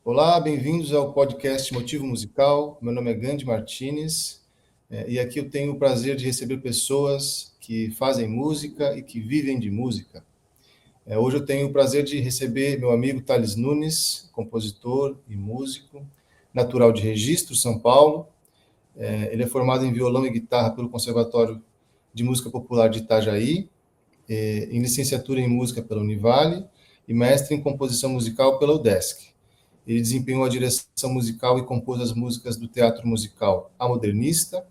Olá, bem-vindos ao podcast Motivo Musical. Meu nome é Gandhi Martinez, e aqui eu tenho o prazer de receber pessoas que fazem música e que vivem de música. Hoje eu tenho o prazer de receber meu amigo Thales Nunes, compositor e músico, natural de Registro, São Paulo. Ele é formado em violão e guitarra pelo Conservatório de Música Popular de Itajaí, em licenciatura em música pela Univale e mestre em composição musical pela UDESC. Ele desempenhou a direção musical e compôs as músicas do teatro musical A Modernista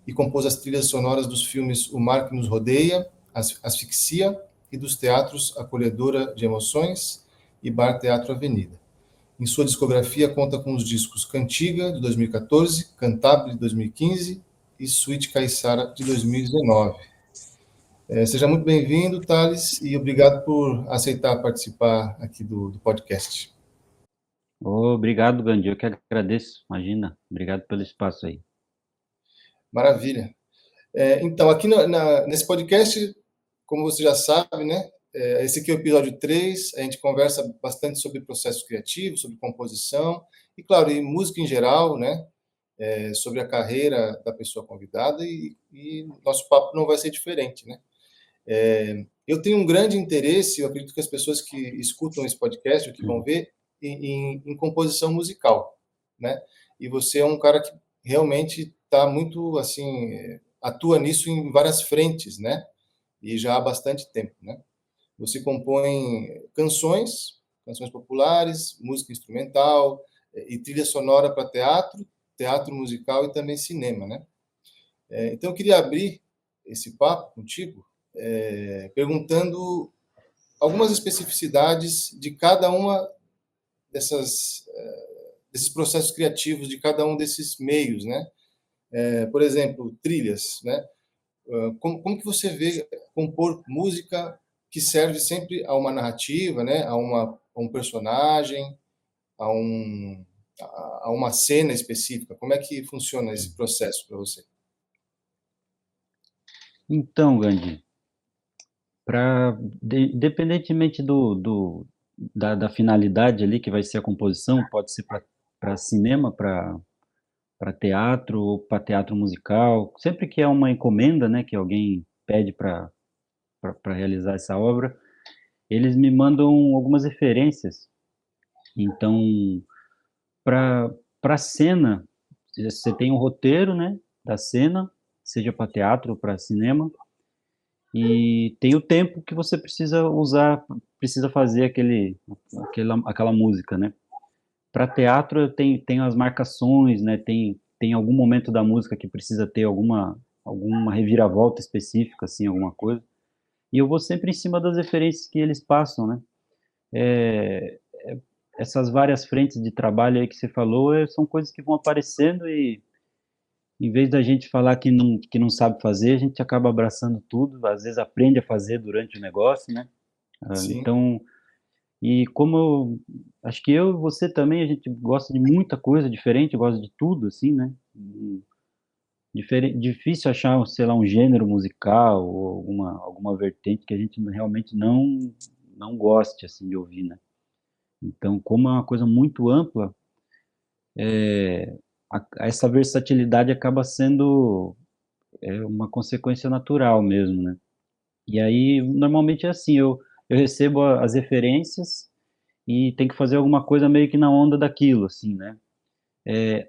e compôs as trilhas sonoras dos filmes O Mar que Nos Rodeia, Asfixia e dos teatros Acolhedora de Emoções e Bar Teatro Avenida. Em sua discografia conta com os discos Cantiga, de 2014, Cantabile, de 2015 e Suíte Caiçara, de 2019. Seja muito bem-vindo, Thales, e obrigado por aceitar participar aqui do podcast. Obrigado, Gandhi. Eu que agradeço. Imagina. Obrigado pelo espaço aí. Maravilha. Então, aqui nesse podcast, como você já sabe, né? Esse aqui é o episódio 3. A gente conversa bastante sobre processos criativos, sobre composição, e, claro, e música em geral, né? Sobre a carreira da pessoa convidada, e nosso papo não vai ser diferente, né? Eu tenho um grande interesse, eu acredito que as pessoas que escutam esse podcast, ou que vão Uhum. ver, em composição musical, né? E você é um cara que realmente está muito, assim, atua nisso em várias frentes, né? E já há bastante tempo, né? Você compõe canções populares, música instrumental e trilha sonora para teatro, teatro musical e também cinema, né? Então eu queria abrir esse papo contigo, perguntando algumas especificidades de cada uma dessas desses processos criativos de cada um desses meios, né? Por exemplo, trilhas, né? Como que você vê compor música que serve sempre a uma narrativa, né? A um personagem, a, um, a uma cena específica? Como é que funciona esse processo para você? Então, Gandhi, independentemente da finalidade ali que vai ser a composição, pode ser para cinema, para teatro ou para teatro musical, sempre que é uma encomenda, né, que alguém pede para realizar essa obra, eles me mandam algumas referências. Então, para cena, você tem um roteiro, né, da cena, seja para teatro ou para cinema. E tem o tempo que você precisa usar, precisa fazer aquela música, né? Para teatro tem as marcações, né? Tem algum momento da música que precisa ter alguma reviravolta específica, assim, alguma coisa. E eu vou sempre em cima das referências que eles passam, né? É, Essas várias frentes de trabalho aí que você falou são coisas que vão aparecendo e em vez da gente falar que não sabe fazer, a gente acaba abraçando tudo, às vezes aprende a fazer durante o negócio, né? Sim, Então, e como acho que eu e você também, a gente gosta de muita coisa diferente, gosta de tudo, assim, né? Difícil achar, sei lá, um gênero musical ou alguma vertente que a gente realmente não goste, assim, de ouvir, né? Então, como é uma coisa muito ampla, essa versatilidade acaba sendo uma consequência natural mesmo, né? E aí, normalmente é assim, eu recebo as referências e tem que fazer alguma coisa meio que na onda daquilo, assim, né?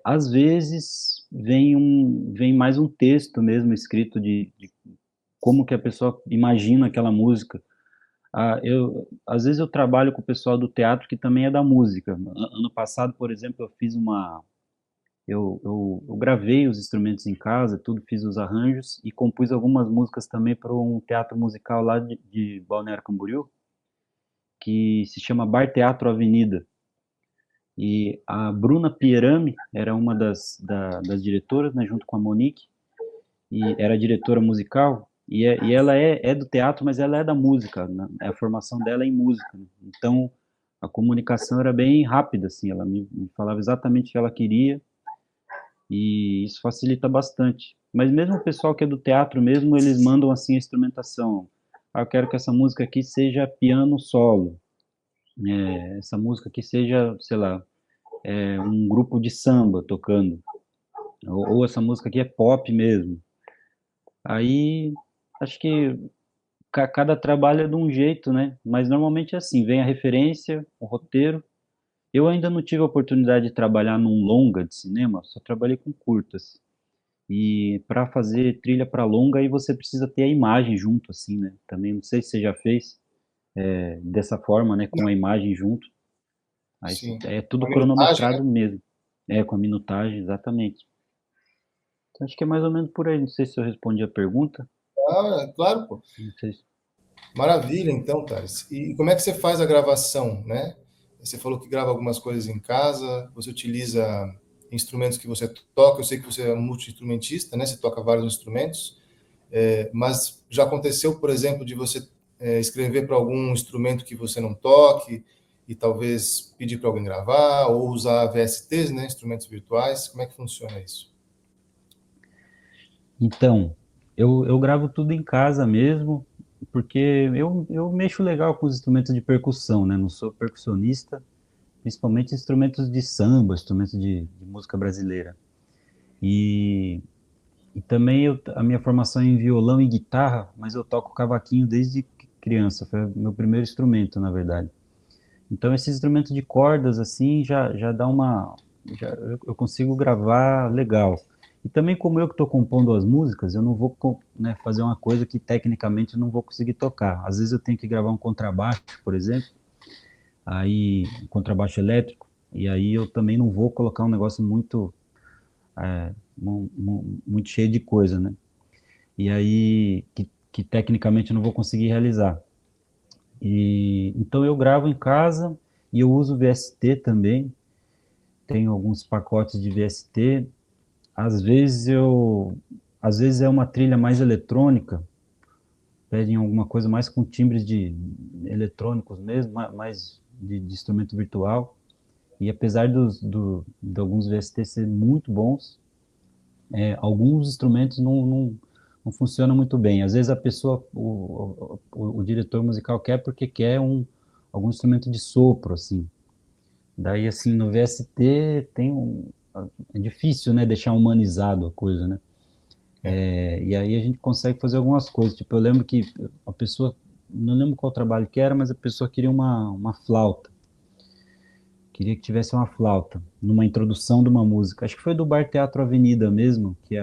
Às vezes vem mais um texto mesmo escrito de como que a pessoa imagina aquela música. Às vezes eu trabalho com o pessoal do teatro que também é da música. Ano passado, por exemplo, eu gravei os instrumentos em casa, tudo, fiz os arranjos e compus algumas músicas também para um teatro musical lá de Balneário Camboriú, que se chama Bar Teatro Avenida. E a Bruna Pierami era uma das diretoras, né, junto com a Monique, e era diretora musical, e ela é do teatro, mas ela é da música, né? A formação dela é em música. Né? Então, a comunicação era bem rápida, assim, ela me falava exatamente o que ela queria, e isso facilita bastante. Mas mesmo o pessoal que é do teatro mesmo, eles mandam assim a instrumentação. Eu quero que essa música aqui seja piano solo, essa música aqui seja, sei lá, um grupo de samba tocando, ou essa música aqui é pop mesmo. Aí, acho que cada trabalho é de um jeito, né? Mas normalmente é assim, vem a referência, o roteiro. Eu ainda não tive a oportunidade de trabalhar num longa de cinema, só trabalhei com curtas. E para fazer trilha para longa, aí você precisa ter a imagem junto, assim, né? Também não sei se você já fez dessa forma, né? Com a imagem junto. Aí Sim. é tudo Uma minutagem, né? cronometrado mesmo. É, com a minutagem, exatamente. Então, acho que é mais ou menos por aí. Não sei se eu respondi a pergunta. Ah, claro, pô. Não sei se... Maravilha, então, Thales. E como é que você faz a gravação, né? Você falou que grava algumas coisas em casa, você utiliza instrumentos que você toca, eu sei que você é multi-instrumentista, né? Você toca vários instrumentos, mas já aconteceu, por exemplo, de você escrever para algum instrumento que você não toque e talvez pedir para alguém gravar, ou usar VSTs, né? Instrumentos virtuais, como é que funciona isso? Então, eu gravo tudo em casa mesmo, porque eu mexo legal com os instrumentos de percussão, né? Não sou percussionista, principalmente instrumentos de samba, instrumentos de música brasileira. E, e também a minha formação é em violão e guitarra, mas eu toco cavaquinho desde criança, foi o meu primeiro instrumento, na verdade. Então, esses instrumentos de cordas, assim, já dá uma. Eu consigo gravar legal. E também, como eu que estou compondo as músicas, eu não vou, né, fazer uma coisa que tecnicamente eu não vou conseguir tocar. Às vezes eu tenho que gravar um contrabaixo, por exemplo, aí, um contrabaixo elétrico, e aí eu também não vou colocar um negócio muito, muito cheio de coisa, né? E aí, que tecnicamente eu não vou conseguir realizar. E então eu gravo em casa e eu uso VST também. Tenho alguns pacotes de VST. Às vezes às vezes é uma trilha mais eletrônica, pedem alguma coisa mais com timbres de eletrônicos mesmo, mais de instrumento virtual. E apesar de alguns VST ser muito bons, alguns instrumentos não funcionam muito bem. Às vezes a pessoa, o diretor musical quer porque quer algum instrumento de sopro, assim. Daí, assim, no VST é difícil, né, deixar humanizado a coisa, né? É. E aí a gente consegue fazer algumas coisas. Tipo, eu lembro que a pessoa, não lembro qual trabalho que era, mas a pessoa queria uma flauta. Queria que tivesse uma flauta numa introdução de uma música. Acho que foi do Bar Teatro Avenida mesmo, que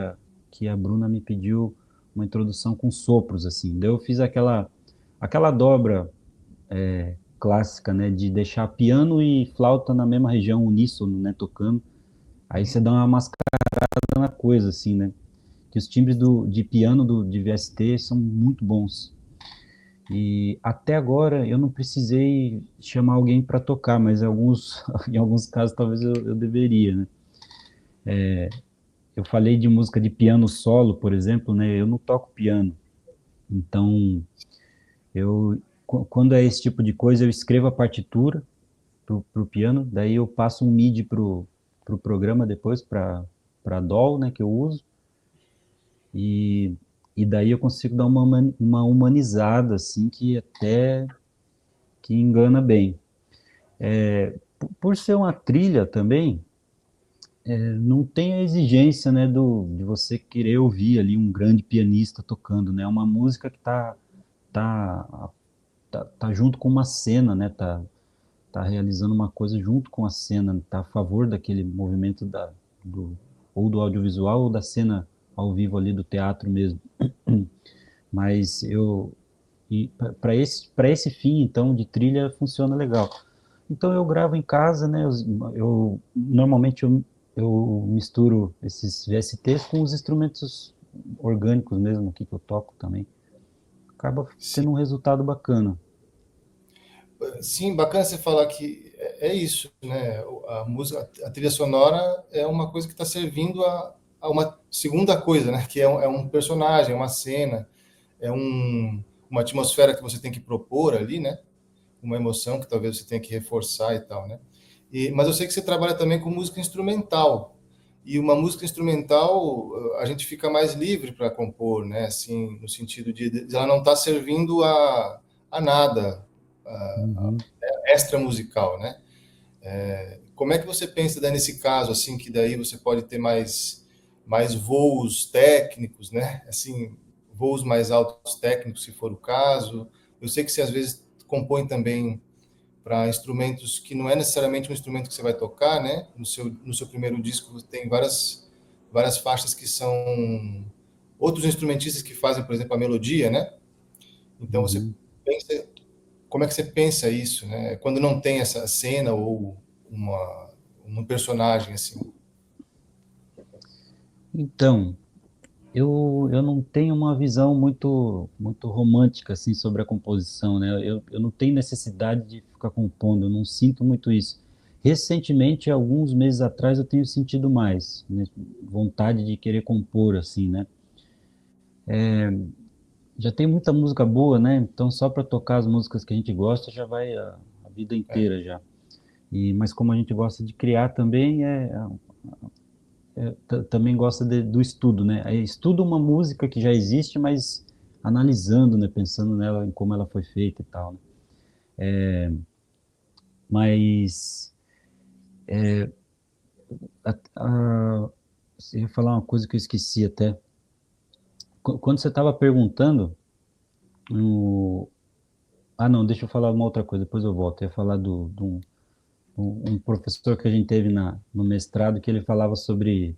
a Bruna me pediu uma introdução com sopros, assim. Daí eu fiz aquela dobra clássica, né, de deixar piano e flauta na mesma região, uníssono, né, tocando. Aí você dá uma mascarada na coisa, assim, né? Que os timbres de piano de VST são muito bons. E até agora eu não precisei chamar alguém para tocar, mas em alguns casos talvez eu deveria, né? Eu falei de música de piano solo, por exemplo, né? Eu não toco piano, então quando é esse tipo de coisa eu escrevo a partitura pro piano, daí eu passo um MIDI pro programa depois para DAW, né? Que eu uso e e daí eu consigo dar uma humanizada assim que até que engana bem. Por ser uma trilha também, não tem a exigência, né, de você querer ouvir ali um grande pianista tocando, né? É uma música que tá, tá junto com uma cena, né? Tá realizando uma coisa junto com a cena, tá a favor daquele movimento do, ou do audiovisual ou da cena ao vivo ali do teatro mesmo. Mas para esse fim, então, de trilha funciona legal. Então eu gravo em casa, né? Normalmente eu misturo esses VSTs com os instrumentos orgânicos mesmo aqui que eu toco também. Acaba Sim, tendo um resultado bacana. sim, bacana você falar que é isso, né? A música, a trilha sonora é uma coisa que está servindo a uma segunda coisa, né? Que é um personagem, é uma cena, uma atmosfera que você tem que propor ali, né? Uma emoção que talvez você tenha que reforçar e tal, né? Mas eu sei que você trabalha também com música instrumental. E uma música instrumental, a gente fica mais livre para compor, né? Assim, no sentido de ela não estar servindo a nada Uhum. extra musical, né? como é que você pensa daí nesse caso, assim, que daí você pode ter mais voos técnicos, né? Assim, voos mais altos técnicos, se for o caso. Eu sei que você às vezes compõe também para instrumentos que não é necessariamente um instrumento que você vai tocar, né? No seu primeiro disco você tem várias faixas que são outros instrumentistas que fazem, por exemplo, a melodia, né? Então você Uhum. pensa, como é que você pensa isso, né? Quando não tem essa cena ou uma um personagem assim. Então, eu não tenho uma visão muito romântica assim sobre a composição, né? Eu não tenho necessidade de ficar compondo, eu não sinto muito isso. Recentemente, alguns meses atrás, eu tenho sentido mais, né? Vontade de querer compor assim, né? Já tem muita música boa, né? Então só para tocar as músicas que a gente gosta já vai a vida É, inteira já. Mas como a gente gosta de criar também, também gosta do estudo, né? Aí estuda uma música que já existe, mas analisando, né? Pensando nela, em como ela foi feita e tal, né? Mas a, a, eu ia falar uma coisa que eu esqueci até. Quando você estava perguntando, o... ah não, deixa eu falar uma outra coisa, depois eu volto. Eu ia falar um professor que a gente teve no mestrado que ele falava sobre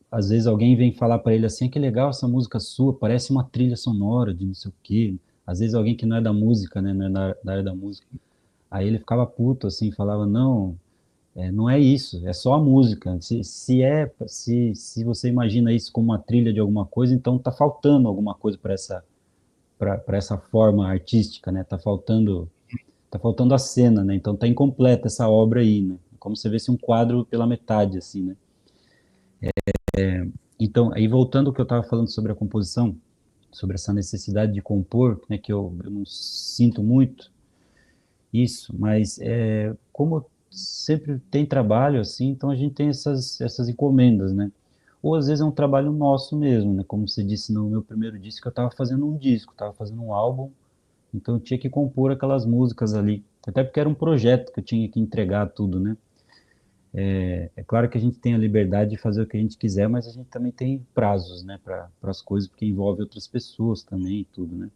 às vezes alguém vem falar para ele assim, que legal essa música sua, parece uma trilha sonora de não sei o quê. Às vezes alguém que não é da música, né, não é da área da música. Aí ele ficava puto assim, falava, não, não é isso, é só a música. Se você imagina isso como uma trilha de alguma coisa, então tá faltando alguma coisa para essa forma artística, né? Tá faltando a cena, né? Então tá incompleta essa obra aí, né? Como se visse um quadro pela metade, assim, né? Então, aí voltando ao que eu estava falando sobre a composição, sobre essa necessidade de compor, né, que eu não sinto muito isso, mas como sempre tem trabalho assim, então a gente tem essas encomendas, né? Ou às vezes é um trabalho nosso mesmo, né? Como você disse no meu primeiro disco, eu estava fazendo um disco, estava fazendo um álbum, então eu tinha que compor aquelas músicas ali, até porque era um projeto que eu tinha que entregar tudo, né? É claro que a gente tem a liberdade de fazer o que a gente quiser, mas a gente também tem prazos, né, para as coisas, porque envolve outras pessoas também e tudo, né?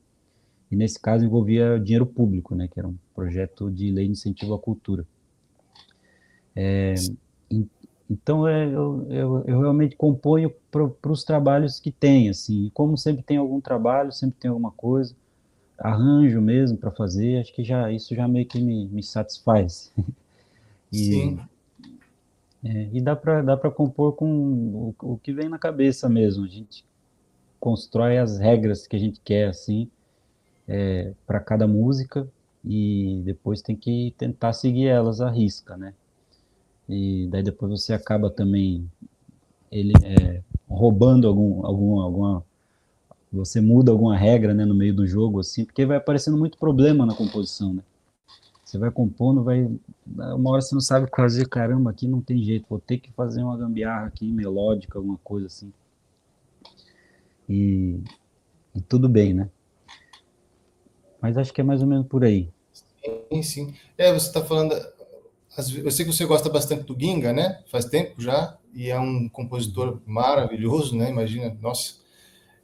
E nesse caso envolvia dinheiro público, né, que era um projeto de lei de incentivo à cultura. Então eu realmente componho para os trabalhos que tem, assim. E como sempre tem algum trabalho, sempre tem alguma coisa, arranjo mesmo para fazer, acho que já isso já meio que me satisfaz. E sim, e dá para compor com o que vem na cabeça mesmo. A gente constrói as regras que a gente quer, assim, para cada música e depois tem que tentar seguir elas à risca, né? E daí depois você acaba também roubando alguma você muda alguma regra, né, no meio do jogo, assim, porque vai aparecendo muito problema na composição, né? Você vai compondo, uma hora você não sabe fazer, caramba, aqui não tem jeito, vou ter que fazer uma gambiarra aqui, melódica, alguma coisa assim. E, e tudo bem, né? Mas acho que é mais ou menos por aí. sim, sim. Você está falando, eu sei que você gosta bastante do Ginga, né? Faz tempo já, e é um compositor maravilhoso, né? Imagina, nossa,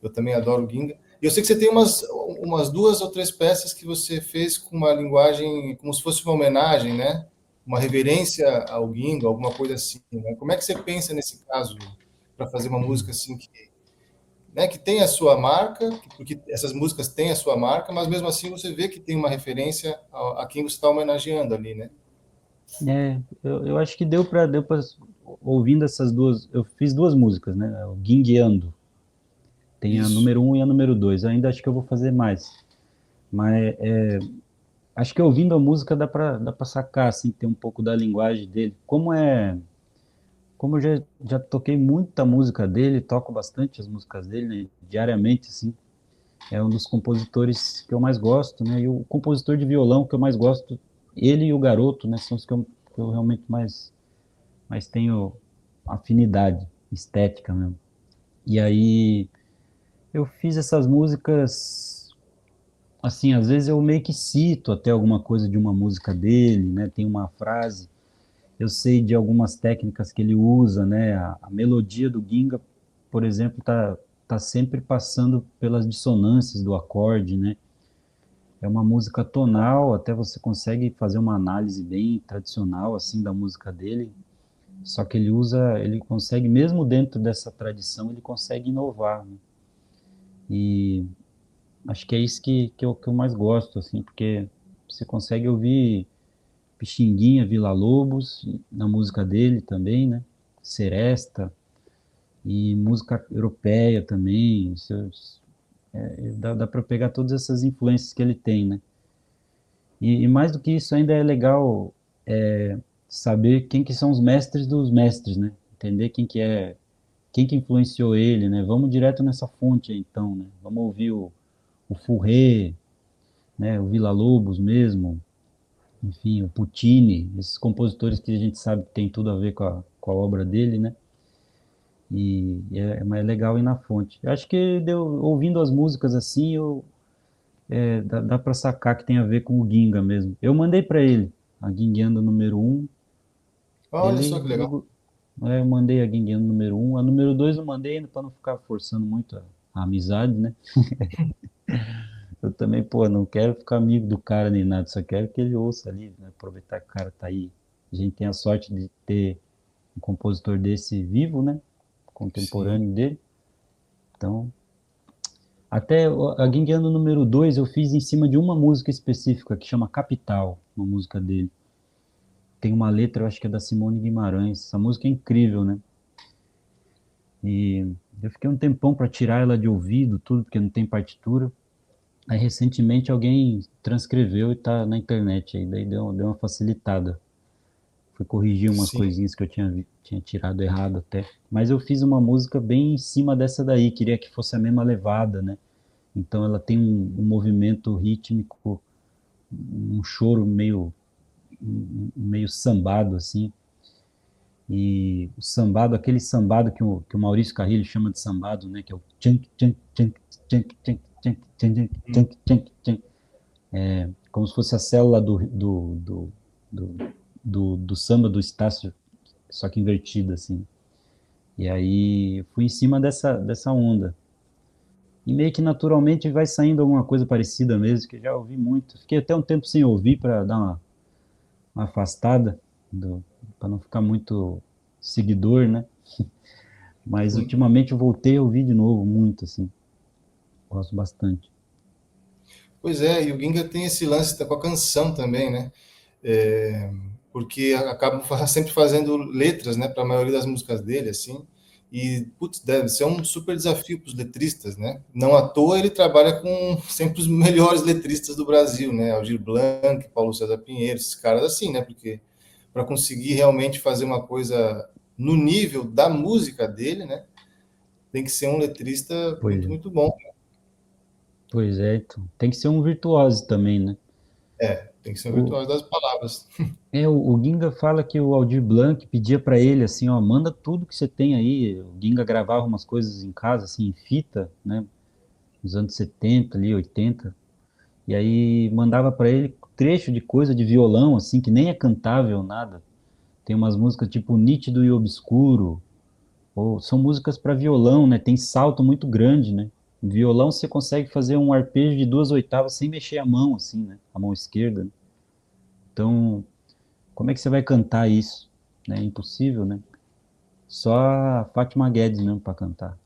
eu também adoro o Ginga. E eu sei que você tem umas duas ou três peças que você fez com uma linguagem, como se fosse uma homenagem, né? Uma reverência ao Ginga, alguma coisa assim, né? Como é que você pensa nesse caso para fazer uma música assim que, né, que tem a sua marca, porque essas músicas têm a sua marca, mas mesmo assim você vê que tem uma referência a quem você está homenageando ali, né? Eu acho que deu para ouvindo essas duas, eu fiz duas músicas, né? O Guingueando, tem a Isso. número um e a número dois. Ainda acho que eu vou fazer mais, mas acho que ouvindo a música dá para sacar assim, tem um pouco da linguagem dele. Como eu já toquei muita música dele, toco bastante as músicas dele, né, diariamente, assim. É um dos compositores que eu mais gosto, né? E o compositor de violão que eu mais gosto, ele e o Garoto, né? São os que eu realmente mais tenho afinidade estética mesmo. E aí eu fiz essas músicas assim, às vezes eu meio que cito até alguma coisa de uma música dele, né? Tem uma frase, eu sei de algumas técnicas que ele usa, né? A melodia do Ginga, por exemplo, tá sempre passando pelas dissonâncias do acorde, né? É uma música tonal, até você consegue fazer uma análise bem tradicional assim da música dele. Só que ele consegue mesmo dentro dessa tradição, ele consegue inovar, né? E acho que é isso que eu mais gosto, assim, porque você consegue ouvir Pixinguinha, Villa-Lobos, na música dele também, né? Seresta, e música europeia também. Dá para pegar todas essas influências que ele tem, né? E mais do que isso, ainda é legal saber quem que são os mestres dos mestres, né? Entender quem que influenciou ele, né? Vamos direto nessa fonte aí, então, né? Vamos ouvir o Fauré, né? O Villa-Lobos mesmo, enfim, o Puccini, esses compositores que a gente sabe que tem tudo a ver com a obra dele, né? É legal ir na fonte. Eu acho que ouvindo as músicas assim, dá para sacar que tem a ver com o Ginga mesmo. Eu mandei para ele a Guingueando número um. Olha só que legal. Eu mandei a Guingueando número um. A número 2 eu mandei ainda para não ficar forçando muito a amizade, né? Eu também, pô, não quero ficar amigo do cara nem nada, só quero que ele ouça ali, né? Aproveitar que o cara tá aí. A gente tem a sorte de ter um compositor desse vivo, né? Sim. Contemporâneo dele. Então, até a Guingueando número 2 eu fiz em cima de uma música específica que chama Capital, uma música dele. Tem uma letra, eu acho que é da Simone Guimarães. Essa música é incrível, né? E eu fiquei um tempão para tirar ela de ouvido, tudo, porque não tem partitura. Aí recentemente alguém transcreveu e tá na internet aí, daí deu uma facilitada. Fui corrigir umas Sim. coisinhas que eu tinha tirado errado até. Mas eu fiz uma música bem em cima dessa daí, queria que fosse a mesma levada, né? Então ela tem um movimento rítmico, um choro meio sambado, assim. E o sambado, aquele sambado que o Maurício Carrilho chama de sambado, né? Que é o tchank, tchank, tchank, tchank, tchank, tchank, tchank, Hum. tchank, tchank, tchank. Como se fosse a célula do samba do Estácio, só que invertida, assim. E aí fui em cima dessa onda. E meio que naturalmente vai saindo alguma coisa parecida mesmo, que eu já ouvi muito. Fiquei até um tempo sem ouvir para dar uma afastada, para não ficar muito seguidor, né? Mas Sim. ultimamente eu voltei a ouvir de novo muito, assim. Gosto bastante. Pois é, e o Ginga tem esse lance com a canção também, né? É, porque acabam sempre fazendo letras, né, para a maioria das músicas dele, assim. E, putz, deve ser um super desafio para os letristas, né? Não à toa ele trabalha com sempre os melhores letristas do Brasil, né? Aldir Blanc, Paulo César Pinheiro, esses caras assim, né? Porque para conseguir realmente fazer uma coisa no nível da música dele, né? Tem que ser um letrista Pois muito, é. muito bom. Pois é, então. Tem que ser um virtuoso também, né? É, tem que ser um O, virtuoso das palavras. o Ginga fala que o Aldir Blanc pedia para ele assim, ó, manda tudo que você tem aí. O Ginga gravava umas coisas em casa, assim, em fita, né? Nos anos 70 ali, 80. E aí mandava para ele trecho de coisa de violão, assim, que nem é cantável, nada. Tem umas músicas tipo Nítido e Obscuro, ou são músicas para violão, né? Tem salto muito grande, né? No violão você consegue fazer um arpejo de 2/8 sem mexer a mão, assim, né? A mão esquerda, né? Então, como é que você vai cantar isso? Né? É impossível, né? Só a Fátima Guedes mesmo para cantar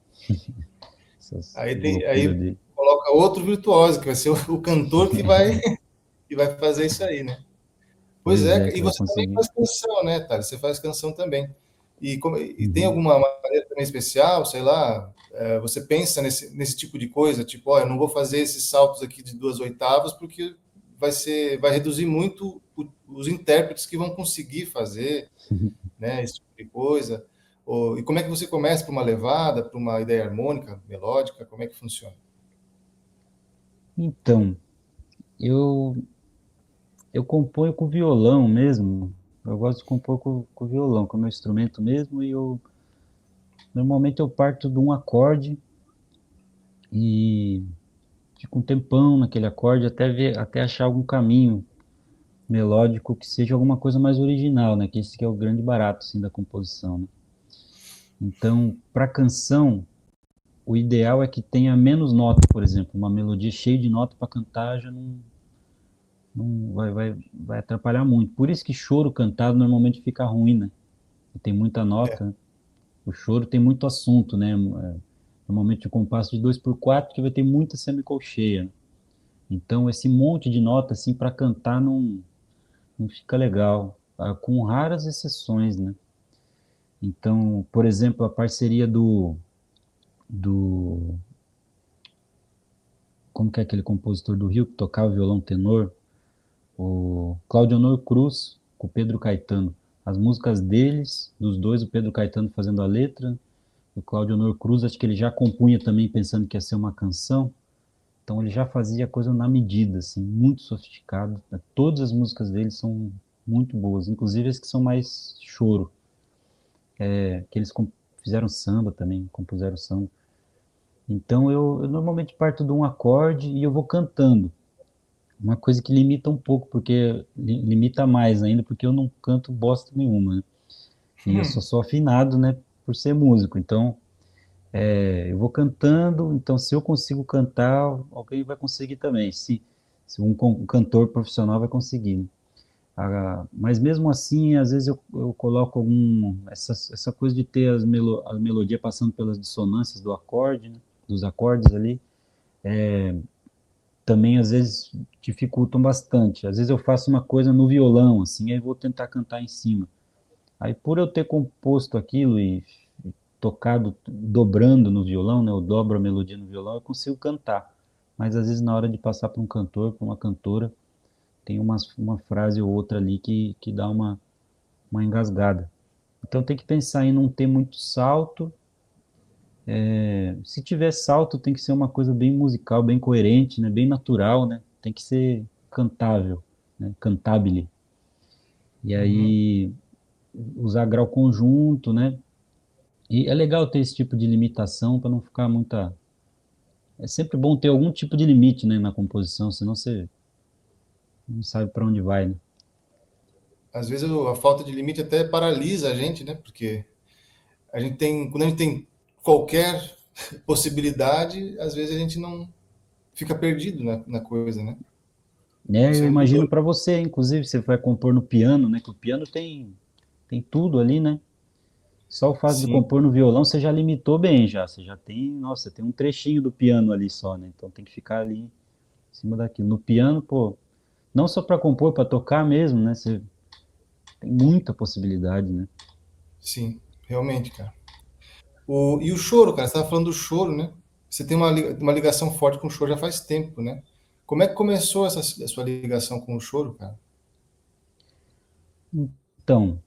essas loucuras Aí dele. coloca outro virtuoso, que vai ser o cantor que vai fazer isso aí, né? Pois Pois é, é, que e vai você também conseguir. faz canção, né, Thales? Você faz canção também. E tem Uhum. alguma maneira também especial, sei lá, você pensa nesse tipo de coisa, tipo, ó, eu não vou fazer esses saltos aqui de 2/8 porque vai reduzir muito os intérpretes que vão conseguir fazer, né, esse tipo de coisa. E como é que você começa para uma levada, para uma ideia harmônica, melódica, como é que funciona? Então, eu eu componho com violão mesmo. Eu gosto de compor com violão, com o meu instrumento mesmo, e normalmente eu parto de um acorde e fico um tempão naquele acorde até ver, até achar algum caminho melódico que seja alguma coisa mais original, né? Que esse que é o grande barato, assim, da composição, né? Então, para canção, o ideal é que tenha menos nota, por exemplo, uma melodia cheia de nota para cantar já não vai atrapalhar muito. Por isso que choro cantado normalmente fica ruim, né? Tem muita É, nota, né? O choro tem muito assunto, né? Normalmente o compasso de 2/4 que vai ter muita semicolcheia, né? Então esse monte de nota assim para cantar não fica legal, com raras exceções, né? Então, por exemplo, a parceria do como que é aquele compositor do Rio que tocava violão tenor, o Claudionor Cruz com o Pedro Caetano. As músicas deles, dos dois, o Pedro Caetano fazendo a letra, o Claudionor Cruz, acho que ele já compunha também pensando que ia ser uma canção, então ele já fazia coisa na medida, assim, muito sofisticado. Todas as músicas dele são muito boas, inclusive as que são mais choro, que eles fizeram samba também, compuseram samba. Então eu normalmente parto de um acorde e eu vou cantando. Uma coisa que limita um pouco, porque limita mais ainda, porque eu não canto bosta nenhuma, né? E eu só sou afinado, né, por ser músico. Então, eu vou cantando, então se eu consigo cantar, alguém vai conseguir também. Se um cantor profissional vai conseguir, né? Mas mesmo assim, às vezes eu coloco essa coisa de ter a melodia passando pelas dissonâncias do acorde, né, dos acordes ali, também às vezes dificultam bastante. Às vezes eu faço uma coisa no violão, assim, aí vou tentar cantar em cima. Aí por eu ter composto aquilo e tocado dobrando no violão, né, eu dobro a melodia no violão, eu consigo cantar. Mas às vezes na hora de passar para um cantor, para uma cantora, tem uma frase ou outra ali que dá uma engasgada. Então tem que pensar em não ter muito salto. Se tiver salto, tem que ser uma coisa bem musical, bem coerente, né? Bem natural, né? Tem que ser cantável, né? Cantabile. E uhum, aí usar grau conjunto, né? E é legal ter esse tipo de limitação para não ficar muita. É sempre bom ter algum tipo de limite, né, na composição, senão você não sabe para onde vai, né? às vezes a falta de limite até paralisa a gente, né? Porque quando a gente tem qualquer possibilidade, às vezes a gente não fica perdido na coisa, né? Eu Você imagino mudou. para você, inclusive, você vai compor no piano, né? Que o piano tem tudo ali, né? Só o fato de Sim, compor no violão, você já limitou bem, já. Você já tem, nossa, tem um trechinho do piano ali só, né? Então tem que ficar ali em cima daquilo. No piano, pô, não só para compor, para tocar mesmo, né? Você tem muita possibilidade, né? sim, realmente, cara. E o choro, cara, você estava falando do choro, né? Você tem uma ligação forte com o choro já faz tempo, né? Como é que começou a sua ligação com o choro, cara? Então,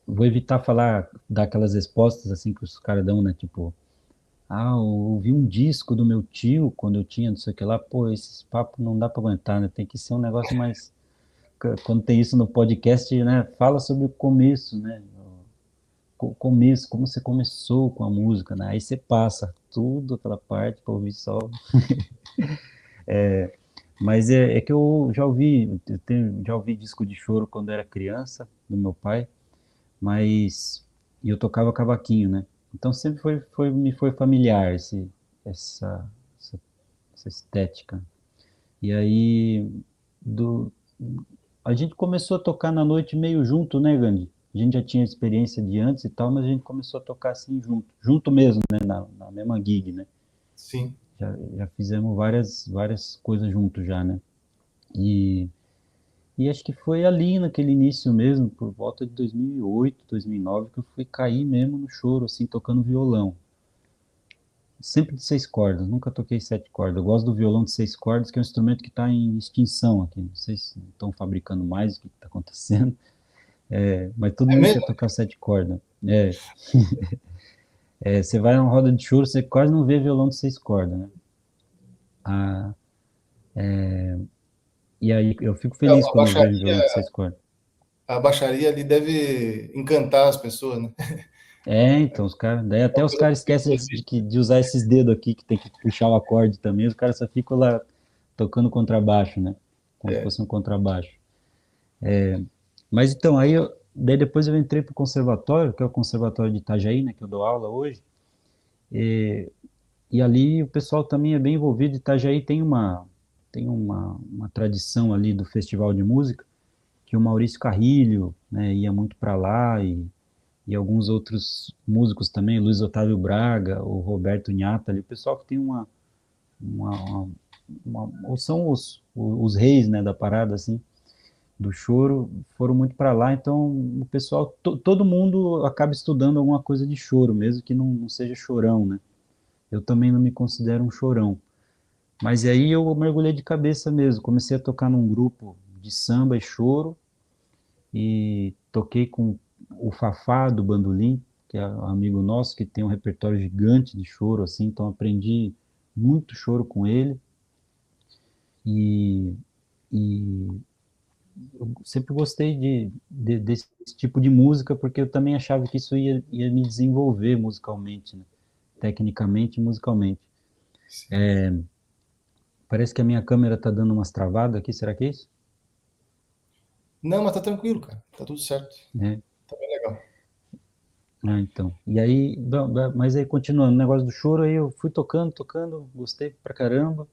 vou evitar falar daquelas respostas assim que os caras dão, né? Tipo, eu ouvi um disco do meu tio quando eu tinha não sei o que lá. Pô, esses papos não dá para aguentar, né? Tem que ser um negócio mais. Quando tem isso no podcast, né? Fala sobre o começo, né? O começo, como você começou com a música, né? Aí você passa tudo aquela parte para ouvir só. Mas é que eu já ouvi, já ouvi disco de choro quando era criança, do meu pai, mas e eu tocava cavaquinho, né? Então sempre me foi familiar essa, essa, essa estética. E aí do, a gente começou a tocar na noite meio junto, né, Gandhi? A gente já tinha experiência de antes e tal, mas a gente começou a tocar assim junto mesmo, né, na mesma gig, né? Sim. Já fizemos várias coisas juntos já, né? E, e acho que foi ali naquele início mesmo, por volta de 2008, 2009, que eu fui cair mesmo no choro, assim, tocando violão. Sempre de 6 cordas, nunca toquei 7 cordas. Eu gosto do violão de 6 cordas, que é um instrumento que está em extinção aqui. Não sei se estão fabricando mais, o que está acontecendo. Mas todo É mundo quer mesmo? tocar 7 cordas. Você vai numa roda de choro, você quase não vê violão de 6 cordas, né? Ah, e aí eu fico É, feliz quando eu vejo violão de 6 cordas. a baixaria ali deve encantar as pessoas, né? Então, os caras, daí Uma até os coisa caras esquecem assim. de usar esses dedos aqui, que tem que puxar o acorde também, os caras só ficam lá tocando contrabaixo, né? Como se É. fosse um contrabaixo. Mas então, daí depois eu entrei pro conservatório, que é o Conservatório de Itajaí, né, que eu dou aula hoje, e ali o pessoal também é bem envolvido. Itajaí tem uma tradição ali do festival de música, que o Maurício Carrilho, né, ia muito para lá, e alguns outros músicos também, Luiz Otávio Braga, o Roberto Nhata, ali, o pessoal que tem uma, ou são os reis, né, da parada, assim, do choro, foram muito para lá, então o pessoal, todo mundo acaba estudando alguma coisa de choro, mesmo que não seja chorão, né? Eu também não me considero um chorão. Mas aí eu mergulhei de cabeça mesmo, comecei a tocar num grupo de samba e choro, e toquei com o Fafá do bandolim, que é um amigo nosso que tem um repertório gigante de choro, assim, então aprendi muito choro com ele, e, e eu sempre gostei desse tipo de música, porque eu também achava que isso ia me desenvolver musicalmente, né? Tecnicamente e musicalmente. Sim. Parece que a minha câmera tá dando umas travadas aqui, será que é isso? Não, mas tá tranquilo, cara. Tá tudo certo. É. Tá bem legal. Então. E aí, mas aí continuando, o negócio do choro, aí eu fui tocando, tocando, gostei pra caramba.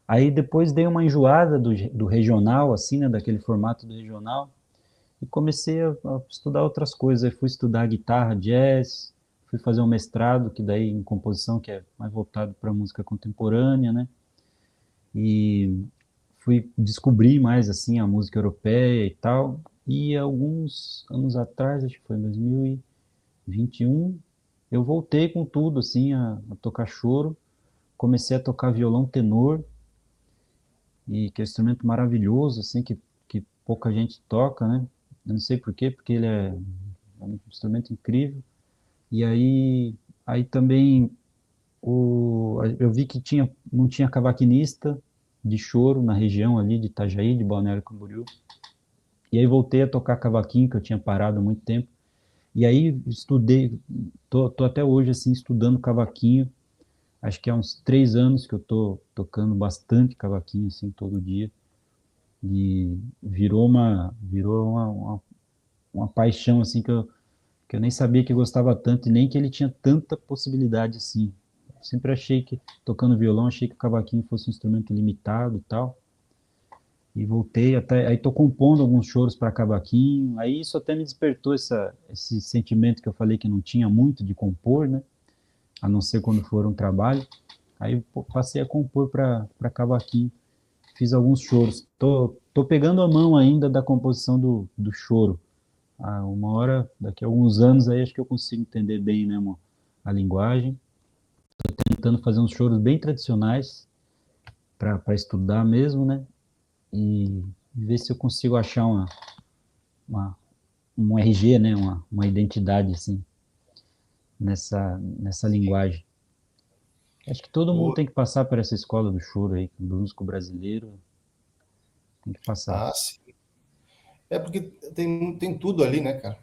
Aí depois dei uma enjoada do regional, assim, né, daquele formato do regional, e comecei a estudar outras coisas. Aí fui estudar guitarra, jazz, fui fazer um mestrado, que daí em composição, que é mais voltado para música contemporânea, né? E fui descobrir mais, assim, a música europeia e tal. E alguns anos atrás, acho que foi em 2021, eu voltei com tudo, assim, a tocar choro. Comecei a tocar violão tenor, e que é um instrumento maravilhoso, assim, que pouca gente toca, né? Eu não sei por quê, porque ele é um instrumento incrível. E aí também eu vi que não tinha cavaquinista de choro na região ali de Itajaí, de Balneário Camboriú. E aí voltei a tocar cavaquinho, que eu tinha parado há muito tempo. E aí estudei, tô até hoje assim estudando cavaquinho. Acho que há uns 3 anos que eu tô tocando bastante cavaquinho assim todo dia. E virou uma paixão assim que eu nem sabia que gostava tanto e nem que ele tinha tanta possibilidade assim. Eu sempre achei que, tocando violão, achei que o cavaquinho fosse um instrumento limitado e tal. E voltei até, aí tô compondo alguns choros para cavaquinho. Aí isso até me despertou esse sentimento que eu falei que não tinha muito de compor, né? A não ser quando for um trabalho. Aí passei a compor para cavaquinho. Fiz alguns choros. Tô pegando a mão ainda da composição do choro. Uma hora, daqui a alguns anos, aí acho que eu consigo entender bem mesmo a linguagem. Tentando fazer uns choros bem tradicionais para estudar mesmo, né? E ver se eu consigo achar uma, um RG, né? Uma identidade, assim, nessa linguagem. Acho que todo mundo O- tem que passar por essa escola do choro aí, do músico brasileiro tem que passar. Ah, sim. É porque tem tudo ali, né, cara?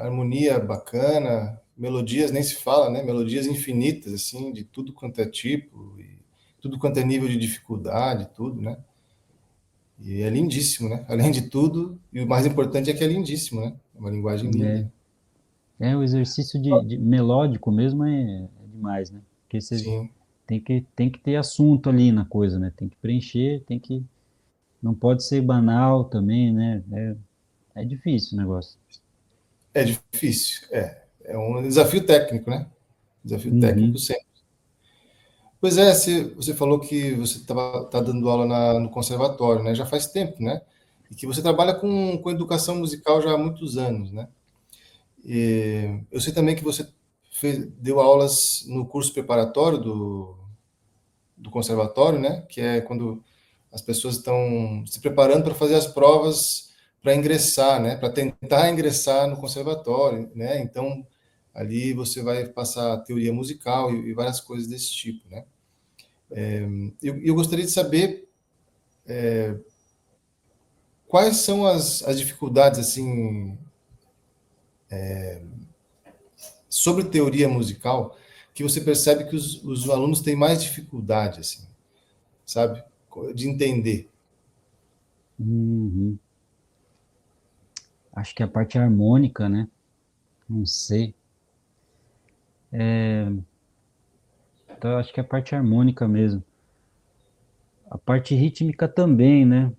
Harmonia bacana, melodias nem se fala, né? Melodias infinitas, assim, de tudo quanto é tipo, e tudo quanto é nível de dificuldade, tudo, né? E é lindíssimo, né? Além de tudo, e o mais importante é que é lindíssimo, né? É uma linguagem É, linda. o exercício de melódico mesmo é demais, né? Porque você Sim. tem que ter assunto ali na coisa, né? Tem que preencher, não pode ser banal também, né? É difícil o negócio. É difícil, é. É um desafio técnico, né? Desafio técnico Uhum. sempre. Pois é, você falou que você tá dando aula no conservatório, né? Já faz tempo, né? E que você trabalha com educação musical já há muitos anos, né? E eu sei também que você deu aulas no curso preparatório do conservatório, né? Que é quando as pessoas estão se preparando para fazer as provas para ingressar, né? Para tentar ingressar no conservatório, né? Então, ali você vai passar teoria musical e várias coisas desse tipo, né? Eu gostaria de saber quais são as dificuldades, assim, sobre teoria musical que você percebe que os alunos têm mais dificuldade, assim, sabe? De entender. Uhum. Acho que a parte harmônica, né? Não sei. Então, acho que é a parte harmônica mesmo. A parte rítmica também, né?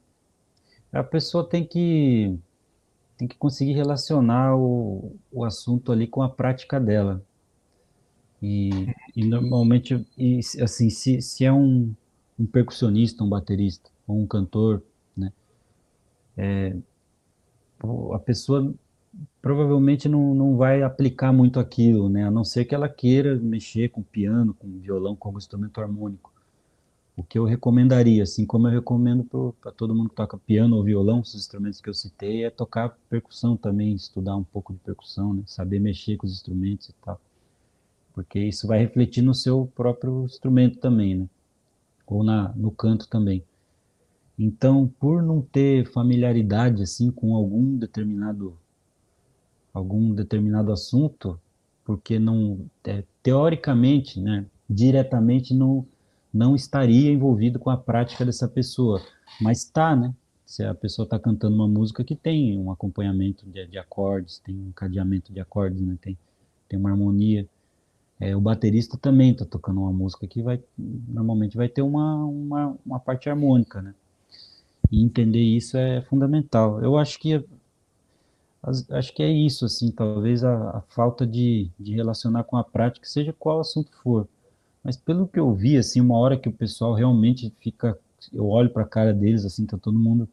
A pessoa tem que conseguir relacionar o assunto ali com a prática dela. E normalmente, assim, se é um percussionista, um baterista, ou um cantor, né? A pessoa provavelmente não vai aplicar muito aquilo, né? A não ser que ela queira mexer com piano, com violão, com algum instrumento harmônico. O que eu recomendaria, assim como eu recomendo para todo mundo que toca piano ou violão, esses instrumentos que eu citei, é tocar percussão também, estudar um pouco de percussão, né? Saber mexer com os instrumentos e tal. Porque isso vai refletir no seu próprio instrumento também, né? Ou no canto também. Então, por não ter familiaridade assim com algum determinado assunto, porque não teoricamente, né, diretamente não estaria envolvido com a prática dessa pessoa, mas está, né? Se a pessoa está cantando uma música que tem um acompanhamento de acordes, tem um cadeamento de acordes, né? Tem uma harmonia. O baterista também está tocando uma música que normalmente vai ter uma parte harmônica, né? E entender isso é fundamental. Eu acho que é isso, assim, talvez a falta de relacionar com a prática, seja qual assunto for. Mas pelo que eu vi, assim, uma hora que o pessoal realmente fica, eu olho para a cara deles, assim, tá todo mundo,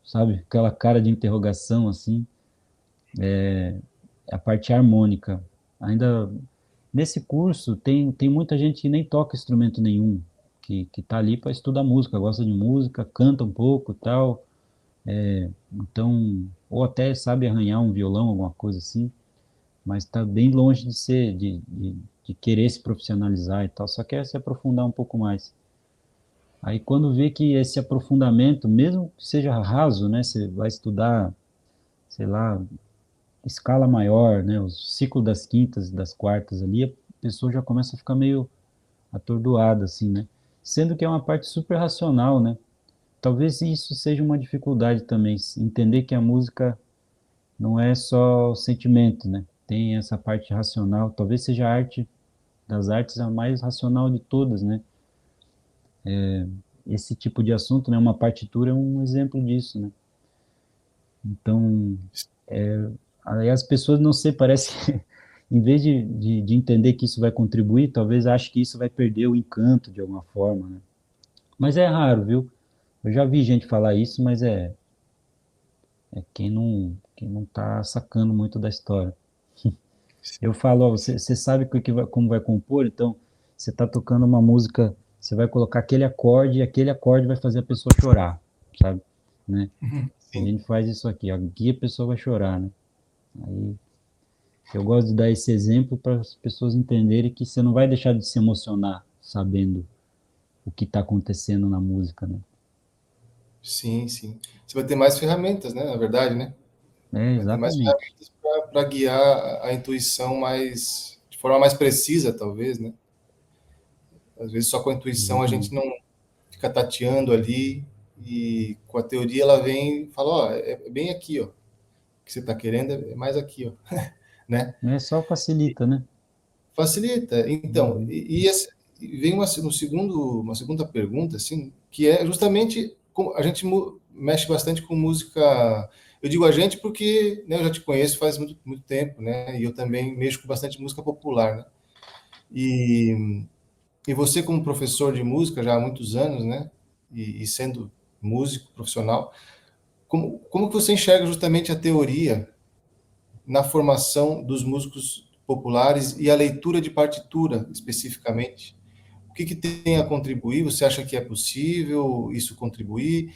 sabe, aquela cara de interrogação, assim, é a parte harmônica. Ainda nesse curso tem muita gente que nem toca instrumento nenhum, que tá ali para estudar música, gosta de música, canta um pouco, tal, então, ou até sabe arranhar um violão, alguma coisa assim, mas está bem longe de ser, de querer se profissionalizar e tal, só quer se aprofundar um pouco mais. Aí quando vê que esse aprofundamento, mesmo que seja raso, né, você vai estudar, sei lá, escala maior, né, o ciclo das quintas e das quartas ali, a pessoa já começa a ficar meio atordoada, assim, né? Sendo que é uma parte super racional, né? Talvez isso seja uma dificuldade também, entender que a música não é só sentimento, né? Tem essa parte racional, talvez seja a arte das artes a mais racional de todas, né? Esse tipo de assunto, né? Uma partitura é um exemplo disso, né? Então, aí as pessoas não sei, parece que em vez de entender que isso vai contribuir, talvez ache que isso vai perder o encanto de alguma forma, né? Mas é raro, viu? Eu já vi gente falar isso, mas é quem não tá sacando muito da história. Eu falo, ó, você sabe como vai compor, então você está tocando uma música, você vai colocar aquele acorde e aquele acorde vai fazer a pessoa chorar, sabe? Né? A Sim. gente faz isso aqui a pessoa vai chorar, né? Aí eu gosto de dar esse exemplo para as pessoas entenderem que você não vai deixar de se emocionar sabendo o que está acontecendo na música, né? Sim, sim. Você vai ter mais ferramentas, né? Na verdade, né? É, Vai ter mais exatamente. ferramentas para guiar a intuição mais de forma mais precisa, talvez, né? Às vezes só com a intuição a gente não Exatamente. fica tateando ali e com a teoria ela vem e fala, ó, é bem aqui, ó. O que você está querendo é mais aqui, ó, né? Não é só facilita, né? Facilita. Então, Uhum. e vem uma segunda pergunta, assim, que é justamente a gente mexe bastante com música. Eu digo a gente porque, né, eu já te conheço faz muito, muito tempo, né? E eu também mexo com bastante música popular, né? E, e você, como professor de música já há muitos anos, né? E sendo músico profissional, como que você enxerga justamente a teoria na formação dos músicos populares e a leitura de partitura, especificamente? O que tem a contribuir? Você acha que é possível isso contribuir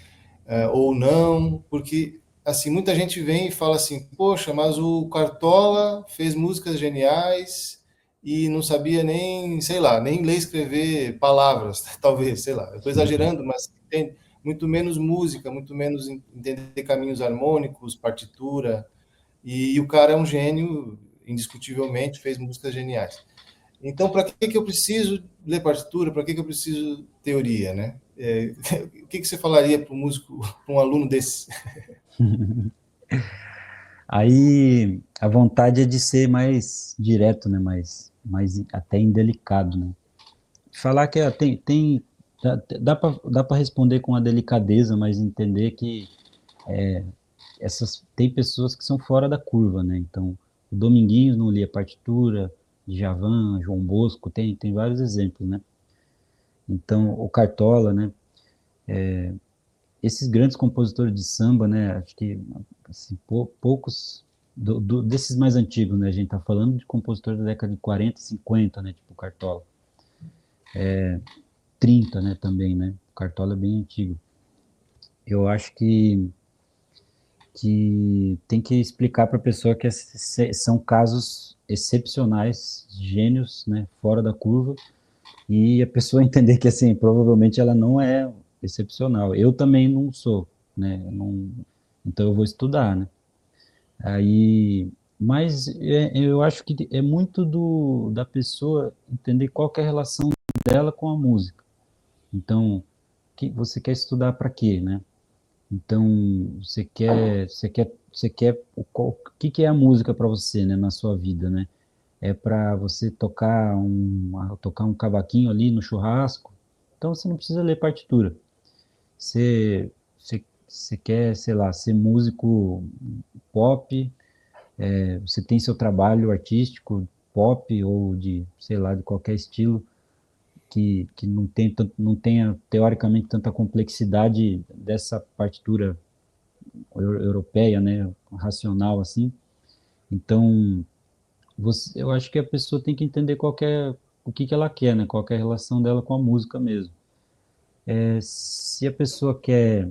ou não? Porque assim muita gente vem e fala assim, poxa, mas o Cartola fez músicas geniais e não sabia nem, sei lá, nem ler e escrever palavras, talvez, sei lá. Eu estou exagerando, mas tem muito menos música, muito menos entender caminhos harmônicos, partitura. E o cara é um gênio indiscutivelmente fez músicas geniais. Então, para que eu preciso ler partitura? Para que eu preciso teoria, né? O que você falaria para um músico, para um aluno desse? Aí a vontade é de ser mais direto, né? Mais até indelicado, né? Falar que dá para responder com a delicadeza, mas entender que tem pessoas que são fora da curva, né? Então, o Dominguinhos não lia partitura, Djavan, João Bosco, tem vários exemplos, né? Então, o Cartola, né? Esses grandes compositores de samba, né? Acho que assim, poucos desses mais antigos, né? A gente tá falando de compositores da década de 40, 50, né? Tipo Cartola. 30, né? Também, né? O Cartola é bem antigo. Eu acho que tem que explicar para a pessoa que são casos excepcionais, gênios, né? Fora da curva, e a pessoa entender que, assim, provavelmente ela não é excepcional. Eu também não sou, né? Não, então eu vou estudar, né? Aí, mas eu acho que é muito da pessoa entender qual que é a relação dela com a música. Então, que você quer estudar para quê, né? Então, você quer o que é a música para você, né, na sua vida, né? É para você tocar um cavaquinho ali no churrasco. Então você não precisa ler partitura. Você quer, sei lá, ser músico pop, você tem seu trabalho artístico pop ou de, sei lá, de qualquer estilo que não tenha teoricamente tanta complexidade dessa partitura europeia, né, racional assim. Então, eu acho que a pessoa tem que entender o que ela quer, né, qual que é a relação dela com a música mesmo. Se a pessoa quer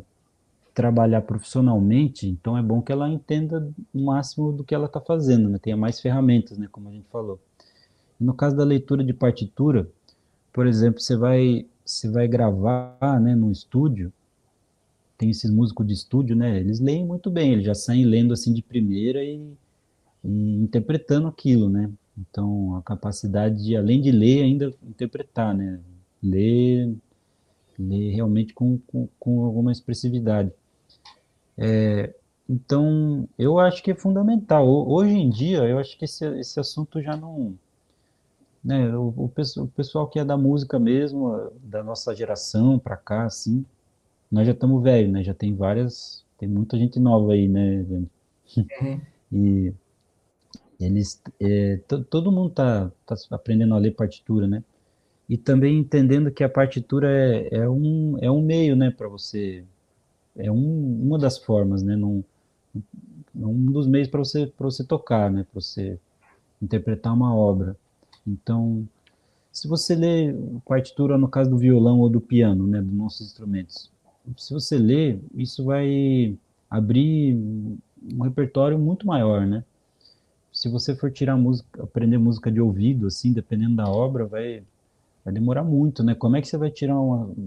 trabalhar profissionalmente, então é bom que ela entenda o máximo do que ela está fazendo, né, tenha mais ferramentas, né, como a gente falou. No caso da leitura de partitura, por exemplo, você vai gravar, né, no estúdio, tem esses músicos de estúdio, né, eles leem muito bem, eles já saem lendo assim de primeira e interpretando aquilo, né? Então, a capacidade de, além de ler, ainda interpretar, né? Ler, ler realmente com alguma expressividade. Então, eu acho que é fundamental. Hoje em dia, eu acho que esse assunto já não, né? O pessoal que é da música mesmo, da nossa geração para cá, assim, nós já estamos velhos, né? Já tem muita gente nova aí, né? Uhum. E todo mundo tá aprendendo a ler partitura, né? E também entendendo que a partitura é um meio, né, para você, uma das formas, né, um dos meios para você tocar, né, para você interpretar uma obra. Então, se você lê partitura no caso do violão ou do piano, né, dos nossos instrumentos, se você lê, isso vai abrir um repertório muito maior, né? Se você for tirar música, aprender música de ouvido, assim, dependendo da obra, vai demorar muito, né? Como é que você vai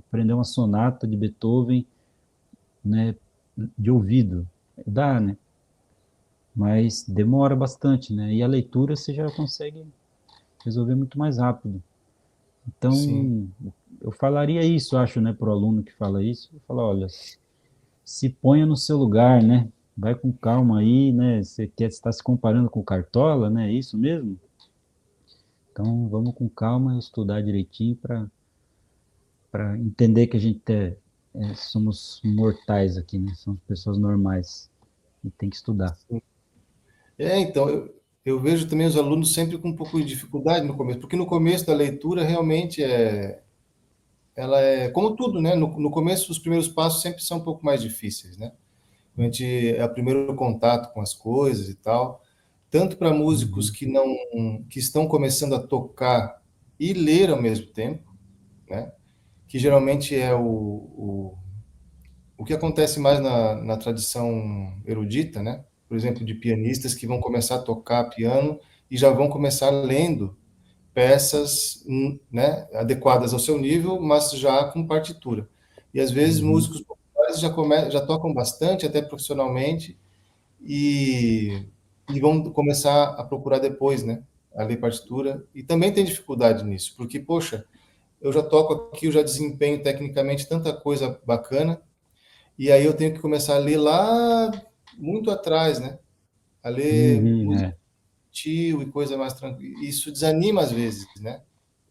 aprender uma sonata de Beethoven, né, de ouvido? Dá, né? Mas demora bastante, né? E a leitura você já consegue resolver muito mais rápido. Sim. Então, eu falaria isso, acho, né, para o aluno que fala isso, eu falo, olha, se ponha no seu lugar, né? Vai com calma aí, né? Você quer estar se comparando com o Cartola, né? É isso mesmo? Então, vamos com calma e estudar direitinho para entender que a gente somos mortais aqui, né? Somos pessoas normais e tem que estudar. Então, eu vejo também os alunos sempre com um pouco de dificuldade no começo, porque no começo da leitura realmente ela é como tudo, né? No começo, os primeiros passos sempre são um pouco mais difíceis, né? A gente é o primeiro contato com as coisas e tal. Tanto para músicos Uhum, que não, que estão começando a tocar e ler ao mesmo tempo, né? Que geralmente é o que acontece mais na tradição erudita, né? Por exemplo, de pianistas que vão começar a tocar piano e já vão começar lendo peças, né, adequadas ao seu nível, mas já com partitura. E às vezes uhum, músicos populares já tocam bastante, até profissionalmente, e e vão começar a procurar depois, né? A ler partitura. E também tem dificuldade nisso, porque, poxa, eu já toco aqui, eu já desempenho tecnicamente tanta coisa bacana, e aí eu tenho que começar a ler lá muito atrás, né? A ler Uhum, música é. infantil e coisa mais tranquila. Isso desanima às vezes, né?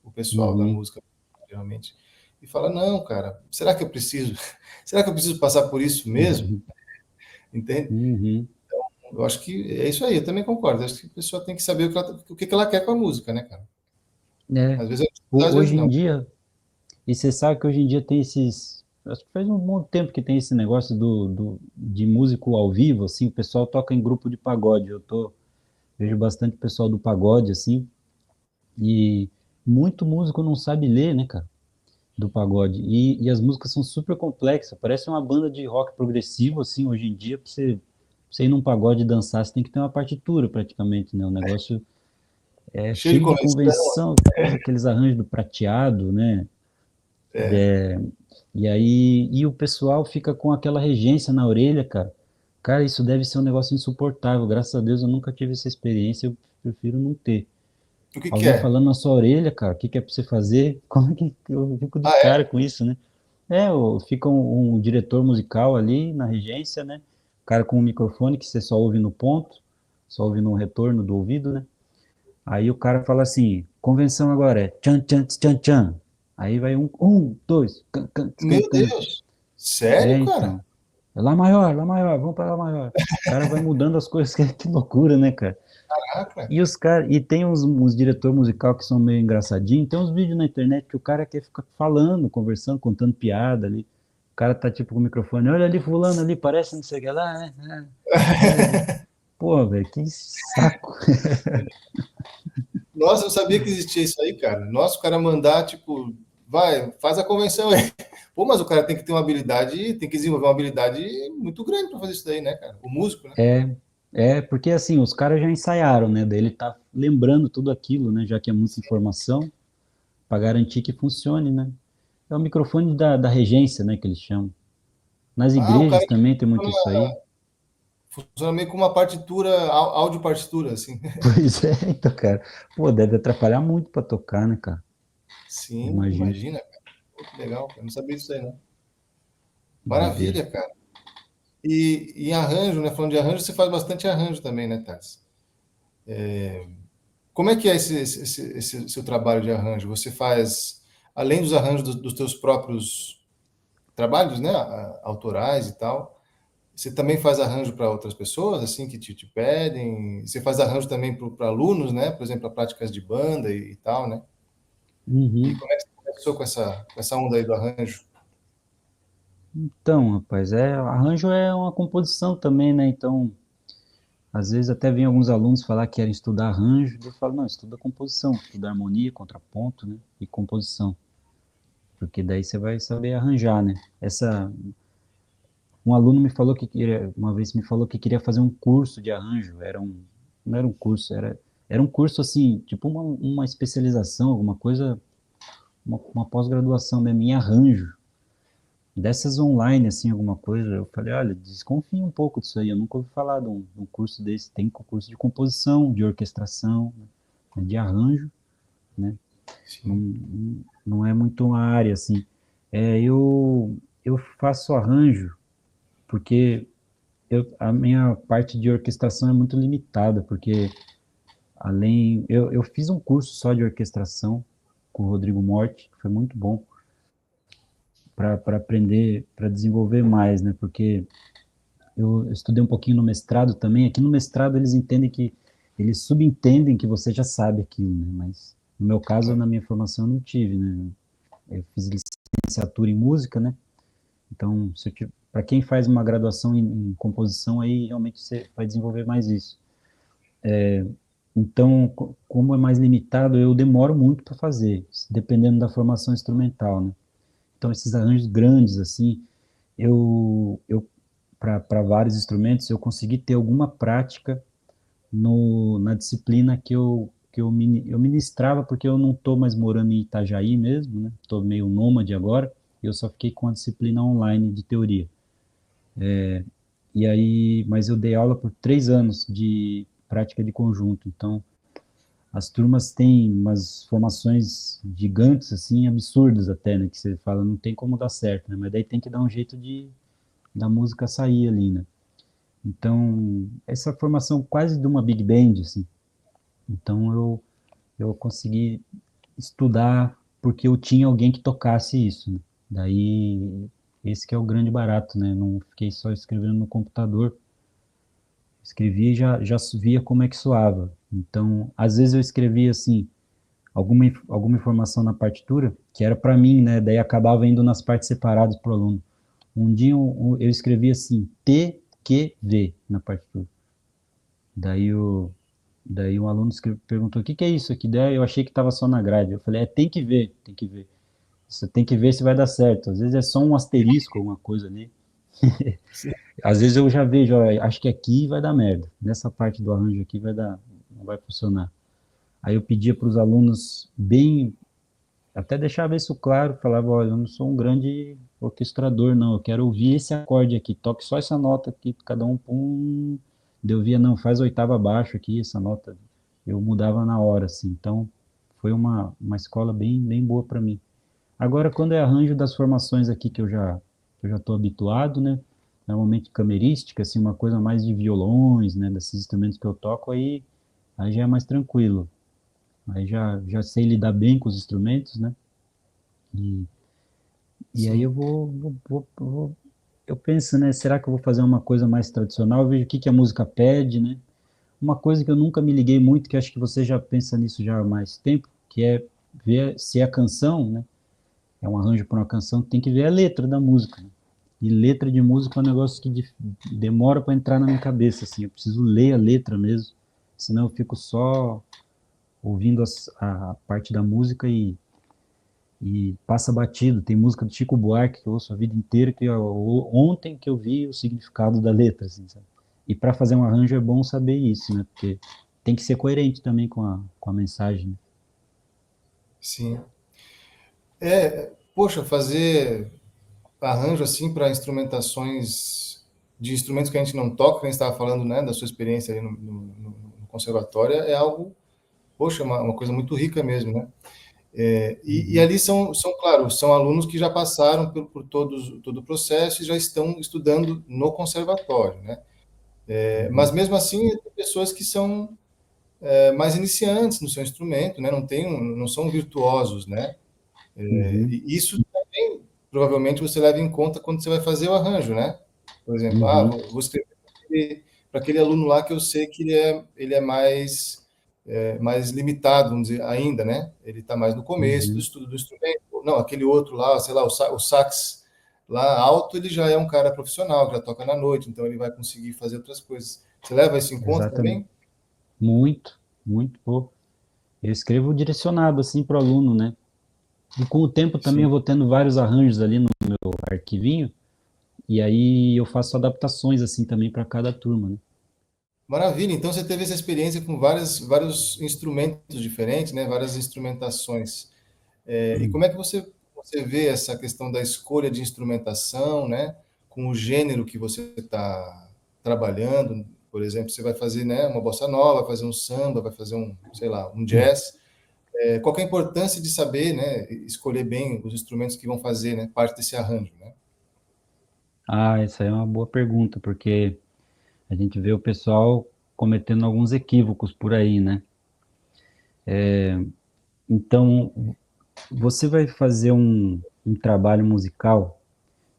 O pessoal da Uhum, música, realmente. E fala, não, cara, será que eu preciso? Será que eu preciso passar por isso mesmo? Entende? uhum. Eu acho que é isso aí, eu também concordo. Eu acho que a pessoa tem que saber o que ela quer com a música, né, cara? É. Às vezes é dificuldade, às vezes Hoje em não. dia, e você sabe que hoje em dia tem esses. Acho que faz um bom tempo que tem esse negócio de músico ao vivo, assim, o pessoal toca em grupo de pagode. Vejo bastante pessoal do pagode, assim, e muito músico não sabe ler, né, cara, do pagode. E as músicas são super complexas, parece uma banda de rock progressivo, assim, hoje em dia, pra você ir num pagode e dançar, você tem que ter uma partitura praticamente, né? O negócio é Cheio de cheio de convenção. convenção, faz aqueles arranjos do prateado, né? E aí, e o pessoal fica com aquela regência na orelha, cara. Cara, isso deve ser um negócio insuportável. Graças a Deus eu nunca tive essa experiência, eu prefiro não ter. O que que Alguém é? falando na sua orelha, cara, o que que é pra você fazer? Como é que eu fico de Ah, cara é? com isso, né? Fica um diretor musical ali na regência, né? O cara com um microfone que você só ouve no ponto, só ouve no retorno do ouvido, né? Aí o cara fala assim, convenção agora é tchan, tchan, tchan, tchan. Aí vai dois, can, can, can, Meu can. Deus! Sério, cara? Então. É Lá maior, vamos para Lá maior. O cara vai mudando as coisas, que loucura, né, cara? Caraca! E tem uns diretor musical que são meio engraçadinhos. Tem uns vídeos na internet que o cara quer ficar falando, conversando, contando piada ali. O cara tá tipo com o microfone, olha ali fulano ali, parece não sei o que lá, né? Pô, velho, que saco. Nossa, eu sabia que existia isso aí, cara. Nossa, o cara mandar, tipo, vai, faz a convenção aí. Pô, mas o cara tem que ter uma habilidade, tem que desenvolver uma habilidade muito grande para fazer isso daí, né, cara? O músico, né? Porque assim, os caras já ensaiaram, né? Daí ele tá lembrando tudo aquilo, né? Já que é muita informação, para garantir que funcione, né? É o microfone da regência, né? Que eles chamam. Nas Ah, o igrejas cara também tem muito isso aí. funciona meio como uma partitura, áudio partitura, assim. Pois é, então, cara. Pô, deve atrapalhar muito para tocar, né, cara? Sim, Imagino. imagina, cara. Pô, que legal, cara. Não sabia disso aí, não. Doideira. Maravilha, cara. E em arranjo, né? Falando de arranjo, você faz bastante arranjo também, né, Thales? Como é que é esse seu trabalho de arranjo? Você faz, além dos arranjos dos teus próprios trabalhos, né, autorais e tal, você também faz arranjo para outras pessoas, assim, que te pedem? Você faz arranjo também para alunos, né? Por exemplo, para práticas de banda e tal, né? E Uhum. como é que você começou com essa onda aí do arranjo? Então, rapaz, arranjo é uma composição também, né? Então, às vezes até vem alguns alunos falar que querem estudar arranjo. Eu falo, não, estuda composição, estuda harmonia, contraponto, né? E composição. Porque daí você vai saber arranjar, né? Um aluno me falou que queria, uma vez me falou que queria fazer um curso de arranjo. Não era um curso, era um curso assim, tipo uma especialização, alguma coisa, uma pós-graduação mesmo em arranjo. Dessas online, assim, alguma coisa. Eu falei, olha, desconfia um pouco disso aí. Eu nunca ouvi falar de um curso desse. Tem curso de composição, de orquestração, né, de arranjo, né? Sim. Não é muito uma área assim. Eu faço arranjo porque a minha parte de orquestração é muito limitada, porque eu fiz um curso só de orquestração com o Rodrigo Morti, que foi muito bom para aprender, para desenvolver mais, né? Porque eu estudei um pouquinho no mestrado também. Aqui no mestrado eles subentendem que você já sabe aquilo, né? Mas no meu caso, na minha formação, eu não tive, né? Eu fiz licenciatura em música, né? Então, para quem faz uma graduação em composição, aí realmente você vai desenvolver mais isso. Então, como é mais limitado, eu demoro muito para fazer, dependendo da formação instrumental, né? Então, esses arranjos grandes, assim, eu para vários instrumentos, eu consegui ter alguma prática na disciplina eu ministrava, porque eu não estou mais morando em Itajaí mesmo, né? Estou meio nômade agora, e eu só fiquei com a disciplina online de teoria. E aí, mas eu dei aula por 3 anos prática de conjunto. Então, as turmas têm umas formações gigantes, assim, absurdas até, né? Que você fala, não tem como dar certo, né? Mas daí tem que dar um jeito de da música sair ali, né? Então, essa formação quase de uma big band, assim. Então, eu consegui estudar porque eu tinha alguém que tocasse isso, né? Daí, esse que é o grande barato, né? Não fiquei só escrevendo no computador, escrevia e já via como é que soava. Então, às vezes eu escrevia assim, alguma informação na partitura, que era para mim, né? Daí acabava indo nas partes separadas para o aluno. Um dia eu escrevi assim, T, Q, V na partitura. Daí daí um aluno perguntou, o que é isso aqui? Daí eu achei que estava só na grade. Eu falei, tem que ver, tem que ver. Você tem que ver se vai dar certo. Às vezes é só um asterisco, alguma coisa ali. Sim. Às vezes eu já vejo, ó, acho que aqui vai dar merda. Nessa parte do arranjo aqui não vai funcionar. Aí eu pedia para os alunos bem, até deixava isso claro, falava, olha, eu não sou um grande orquestrador, não, eu quero ouvir esse acorde aqui, toque só essa nota aqui, cada um, pum. Daí eu via, não, faz oitava abaixo aqui, essa nota. Eu mudava na hora, assim. Então, foi uma escola bem boa para mim. Agora, quando é arranjo das formações aqui que eu já estou habituado, né? Normalmente camerística, assim, uma coisa mais de violões, né? Desses instrumentos que eu toco, aí já é mais tranquilo. Aí já sei lidar bem com os instrumentos, né? E, e aí Sim. eu penso, né? Será que eu vou fazer uma coisa mais tradicional? Eu vejo o que que a música pede, né? Uma coisa que eu nunca me liguei muito, que acho que você já pensa nisso já há mais tempo, que é ver se a canção, né? É um arranjo para uma canção, tem que ver a letra da música, né? E letra de música é um negócio que demora para entrar na minha cabeça, assim. Eu preciso ler a letra mesmo, senão eu fico só ouvindo a parte da música e passa batido. Tem música do Chico Buarque que eu ouço a vida inteira, ontem que eu vi o significado da letra, assim, sabe? E para fazer um arranjo é bom saber isso, né? Porque tem que ser coerente também com a mensagem, né? Sim. Poxa, fazer arranjo assim para instrumentações de instrumentos que a gente não toca, que a gente estava falando, né, da sua experiência ali no conservatório, é algo, poxa, uma coisa muito rica mesmo, né? E Uhum, ali claro, são alunos que já passaram todo o processo e já estão estudando no conservatório, né? Mas uhum, mesmo assim, tem pessoas que são mais iniciantes no seu instrumento, né? Não são virtuosos, né? uhum, E isso também, provavelmente, você leva em conta quando você vai fazer o arranjo, né? Por exemplo, uhum, vou escrever para aquele aluno lá que eu sei que ele é mais limitado, vamos dizer, ainda, né? Ele está mais no começo do uhum. estudo do instrumento. Não, aquele outro lá, sei lá, o sax lá alto, ele já é um cara profissional, já toca na noite, então ele vai conseguir fazer outras coisas. Você leva isso em conta Exatamente. também? Muito, muito, pô. Eu escrevo direcionado assim para o aluno, né? E com o tempo também Sim. eu vou tendo vários arranjos ali no meu arquivinho, e aí eu faço adaptações assim também para cada turma, né? Maravilha. Então você teve essa experiência com vários instrumentos diferentes, né? Várias instrumentações. E como é que você vê essa questão da escolha de instrumentação, né? Com o gênero que você está trabalhando? Por exemplo, você vai fazer, né, uma bossa nova, vai fazer um samba, vai fazer sei lá, um jazz. Qual que é a importância de saber, né, escolher bem os instrumentos que vão fazer, né, parte desse arranjo, né? Ah, essa aí é uma boa pergunta, porque a gente vê o pessoal cometendo alguns equívocos por aí, né? Então, você vai fazer um trabalho musical,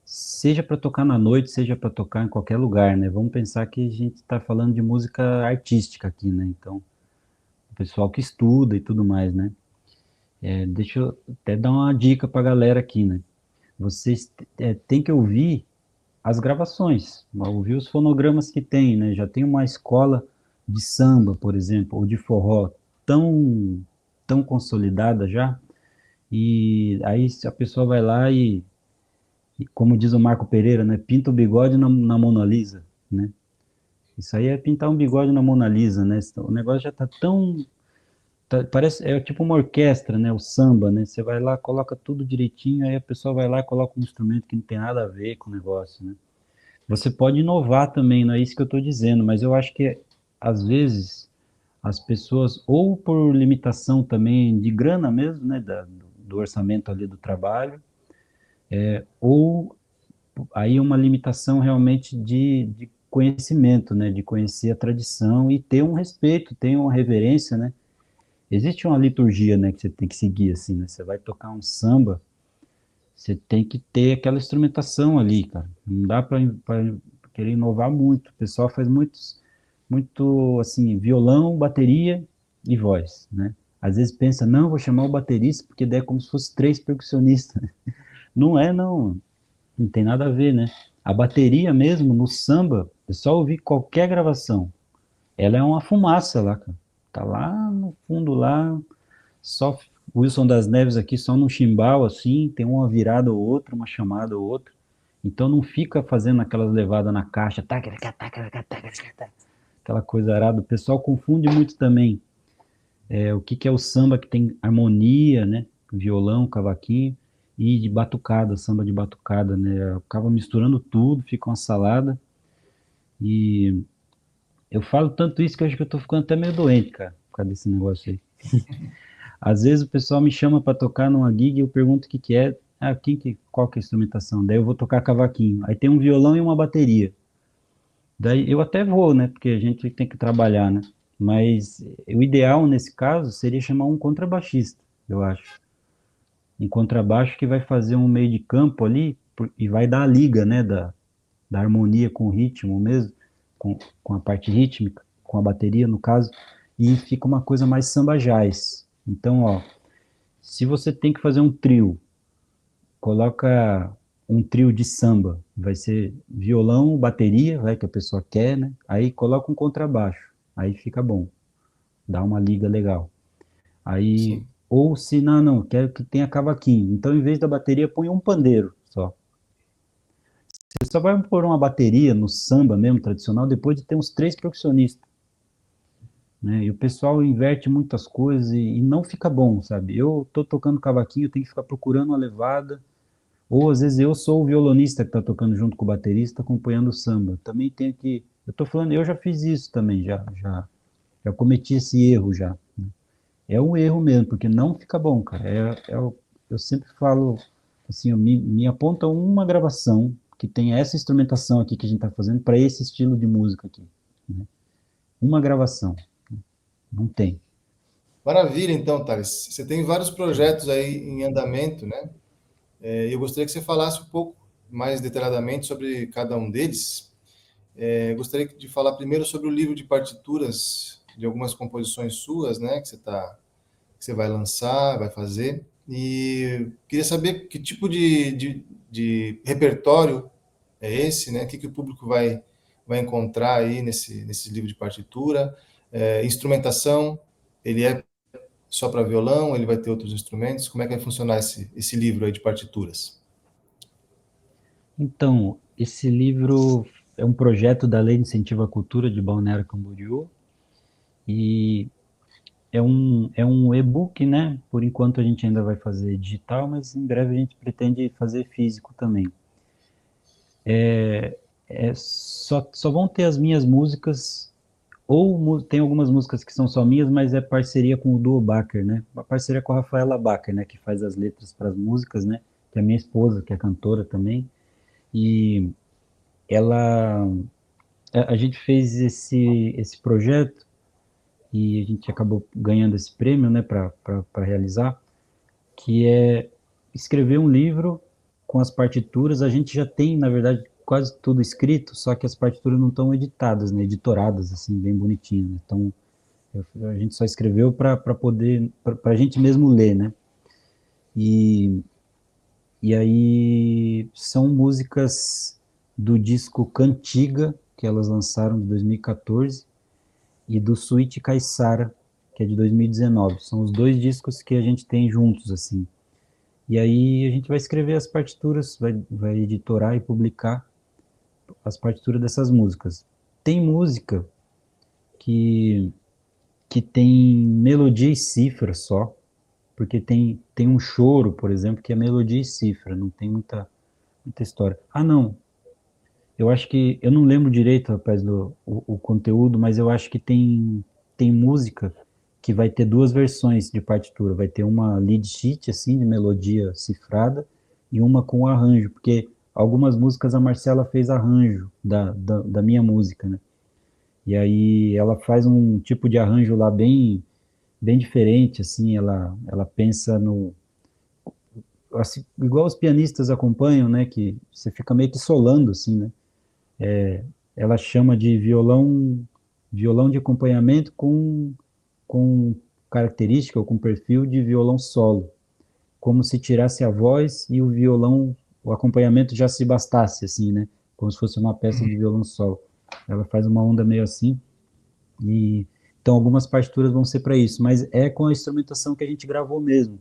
seja para tocar na noite, seja para tocar em qualquer lugar, né? Vamos pensar que a gente está falando de música artística aqui, né? Então, o pessoal que estuda e tudo mais, né? Deixa eu até dar uma dica para a galera aqui, né? Vocês têm que ouvir as gravações, ouvir os fonogramas que tem, né? Já tem uma escola de samba, por exemplo, ou de forró tão consolidada já, e aí a pessoa vai lá e como diz o Marco Pereira, né? Pinta o bigode na Mona Lisa, né? Isso aí é pintar um bigode na Mona Lisa, né? O negócio já tá tão parece, é tipo uma orquestra, né? O samba, né? Você vai lá, coloca tudo direitinho, aí a pessoa vai lá e coloca um instrumento que não tem nada a ver com o negócio, né? Você pode inovar também, não é isso que eu estou dizendo, mas eu acho que às vezes, as pessoas, ou por limitação também de grana mesmo, né, do orçamento ali do trabalho, ou aí uma limitação realmente de conhecimento, né, de conhecer a tradição e ter um respeito, ter uma reverência, né. Existe uma liturgia, né, que você tem que seguir, assim, né, você vai tocar um samba, você tem que ter aquela instrumentação ali, cara. Não dá para querer inovar muito. O pessoal faz muito assim, violão, bateria e voz, né? Às vezes pensa, não, vou chamar o baterista porque daí é como se fosse três percussionistas. Não é, não. Não tem nada a ver, né? A bateria mesmo, no samba, é só ouvir qualquer gravação. Ela é uma fumaça lá, cara. Tá lá no fundo, lá, só Wilson das Neves aqui, só no chimbal, assim, tem uma virada ou outra, uma chamada ou outra. Então não fica fazendo aquelas levadas na caixa, aquela coisa arada. O pessoal confunde muito também o que, que é o samba que tem harmonia, né? Violão, cavaquinho, e de batucada, samba de batucada, né? Acaba misturando tudo, fica uma salada. E eu falo tanto isso que eu acho que eu tô ficando até meio doente, cara, por causa desse negócio aí. Às vezes o pessoal me chama para tocar numa gig e eu pergunto o que que é. Ah, qual que é a instrumentação? Daí eu vou tocar cavaquinho. Aí tem um violão e uma bateria. Daí eu até vou, né? Porque a gente tem que trabalhar, né? Mas o ideal nesse caso seria chamar um contrabaixista, eu acho. Um contrabaixo que vai fazer um meio de campo ali e vai dar a liga, né? Da harmonia com o ritmo mesmo, com a parte rítmica, com a bateria no caso, e fica uma coisa mais samba jazz. Então, ó, se você tem que fazer um trio, coloca um trio de samba, vai ser violão, bateria, vai que a pessoa quer, né? Aí coloca um contrabaixo, aí fica bom, dá uma liga legal. Aí, Sim. ou se não, quero que tenha cavaquinho. Então, em vez da bateria, põe um pandeiro só. Você só vai pôr uma bateria no samba mesmo, tradicional, depois de ter uns três percussionistas, né? E o pessoal inverte muitas coisas e não fica bom, sabe? Eu tô tocando cavaquinho, tenho que ficar procurando uma levada, ou às vezes eu sou o violonista que está tocando junto com o baterista, acompanhando o samba. Também tenho que. Eu tô falando, eu já fiz isso também, já cometi esse erro já. É um erro mesmo, porque não fica bom, cara. Eu sempre falo assim, me aponta uma gravação que tenha essa instrumentação aqui que a gente está fazendo para esse estilo de música aqui, né? Uma gravação, não tem. Maravilha, então, Thales. Você tem vários projetos aí em andamento, né? Eu gostaria que você falasse um pouco mais detalhadamente sobre cada um deles. Eu gostaria de falar primeiro sobre o livro de partituras de algumas composições suas, né? Que você vai lançar, vai fazer. E queria saber que tipo de repertório é esse, né? O que o público vai encontrar aí nesse livro de partitura. Instrumentação, ele é só para violão, ele vai ter outros instrumentos? Como é que vai funcionar esse livro aí de partituras? Então, esse livro é um projeto da Lei de Incentivo à Cultura de Balneário Camboriú e é um e-book, né? Por enquanto a gente ainda vai fazer digital, mas em breve a gente pretende fazer físico também. Só vão ter as minhas músicas, ou tem algumas músicas que são só minhas, mas é parceria com o Duo Baker, né? Uma parceria com a Rafaela Baker, né? Que faz as letras para as músicas, né? Que é minha esposa, que é cantora também. E ela, a gente fez esse projeto e a gente acabou ganhando esse prêmio, né? Para realizar, que é escrever um livro com as partituras. A gente já tem, na verdade, quase tudo escrito, só que as partituras não estão editadas, né? Editoradas, assim, bem bonitinho, né? Então, a gente só escreveu para poder, para a gente mesmo ler, né? E, e aí são músicas do disco Cantiga, que elas lançaram de 2014, e do Suíte Caissara, que é de 2019. São os dois discos que a gente tem juntos, assim. E aí a gente vai escrever as partituras, vai editorar e publicar as partituras dessas músicas. Tem música que, que tem melodia e cifra só, porque tem um choro, por exemplo, que é melodia e cifra, não tem muita história. Ah, não, Eu acho que, eu não lembro direito, rapaz, o conteúdo, mas eu acho que tem música que vai ter duas versões de partitura. Vai ter uma lead sheet, assim, de melodia cifrada, e uma com arranjo, porque algumas músicas a Marcela fez arranjo da minha música, né? E aí ela faz um tipo de arranjo lá bem diferente, assim, ela pensa no, assim, igual os pianistas acompanham, né, que você fica meio que solando, assim, né? Ela chama de violão de acompanhamento com característica ou com perfil de violão solo, como se tirasse a voz e o violão, o acompanhamento já se bastasse, assim, né? Como se fosse uma peça Uhum. de violão solo. Ela faz uma onda meio assim, e então algumas partituras vão ser para isso, mas é com a instrumentação que a gente gravou mesmo.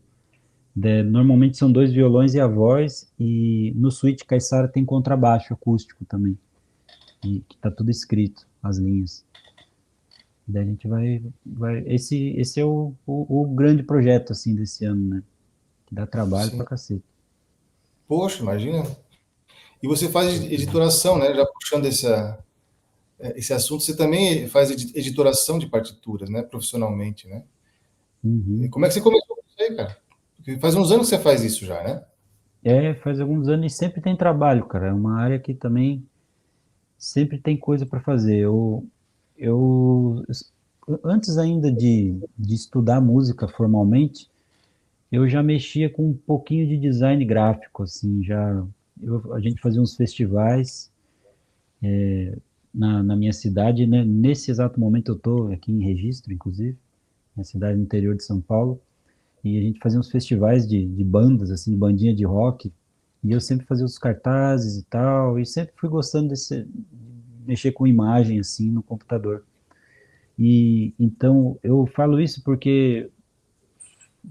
Normalmente são dois violões e a voz, e no Suite Caissara tem contrabaixo acústico também, e que tá tudo escrito, as linhas. Daí a gente esse é o grande projeto, assim, desse ano, né? Que dá trabalho pra Sim. cacete. Poxa, imagina. E você faz editoração, né? Já puxando esse assunto, você também faz editoração de partituras, né? Profissionalmente, né? E Uhum. como é que você começou com isso aí, cara? Porque faz uns anos que você faz isso já, né? É, faz alguns anos e sempre tem trabalho, cara. É uma área que também sempre tem coisa para fazer. Eu, antes ainda de estudar música formalmente, eu já mexia com um pouquinho de design gráfico, assim, a gente fazia uns festivais na minha cidade, né? Nesse exato momento eu estou aqui em Registro, inclusive, na cidade do interior de São Paulo, e a gente fazia uns festivais de bandas, assim, de bandinha de rock, e eu sempre fazia os cartazes e tal, e sempre fui gostando desse, mexer com imagem, assim, no computador. E então eu falo isso porque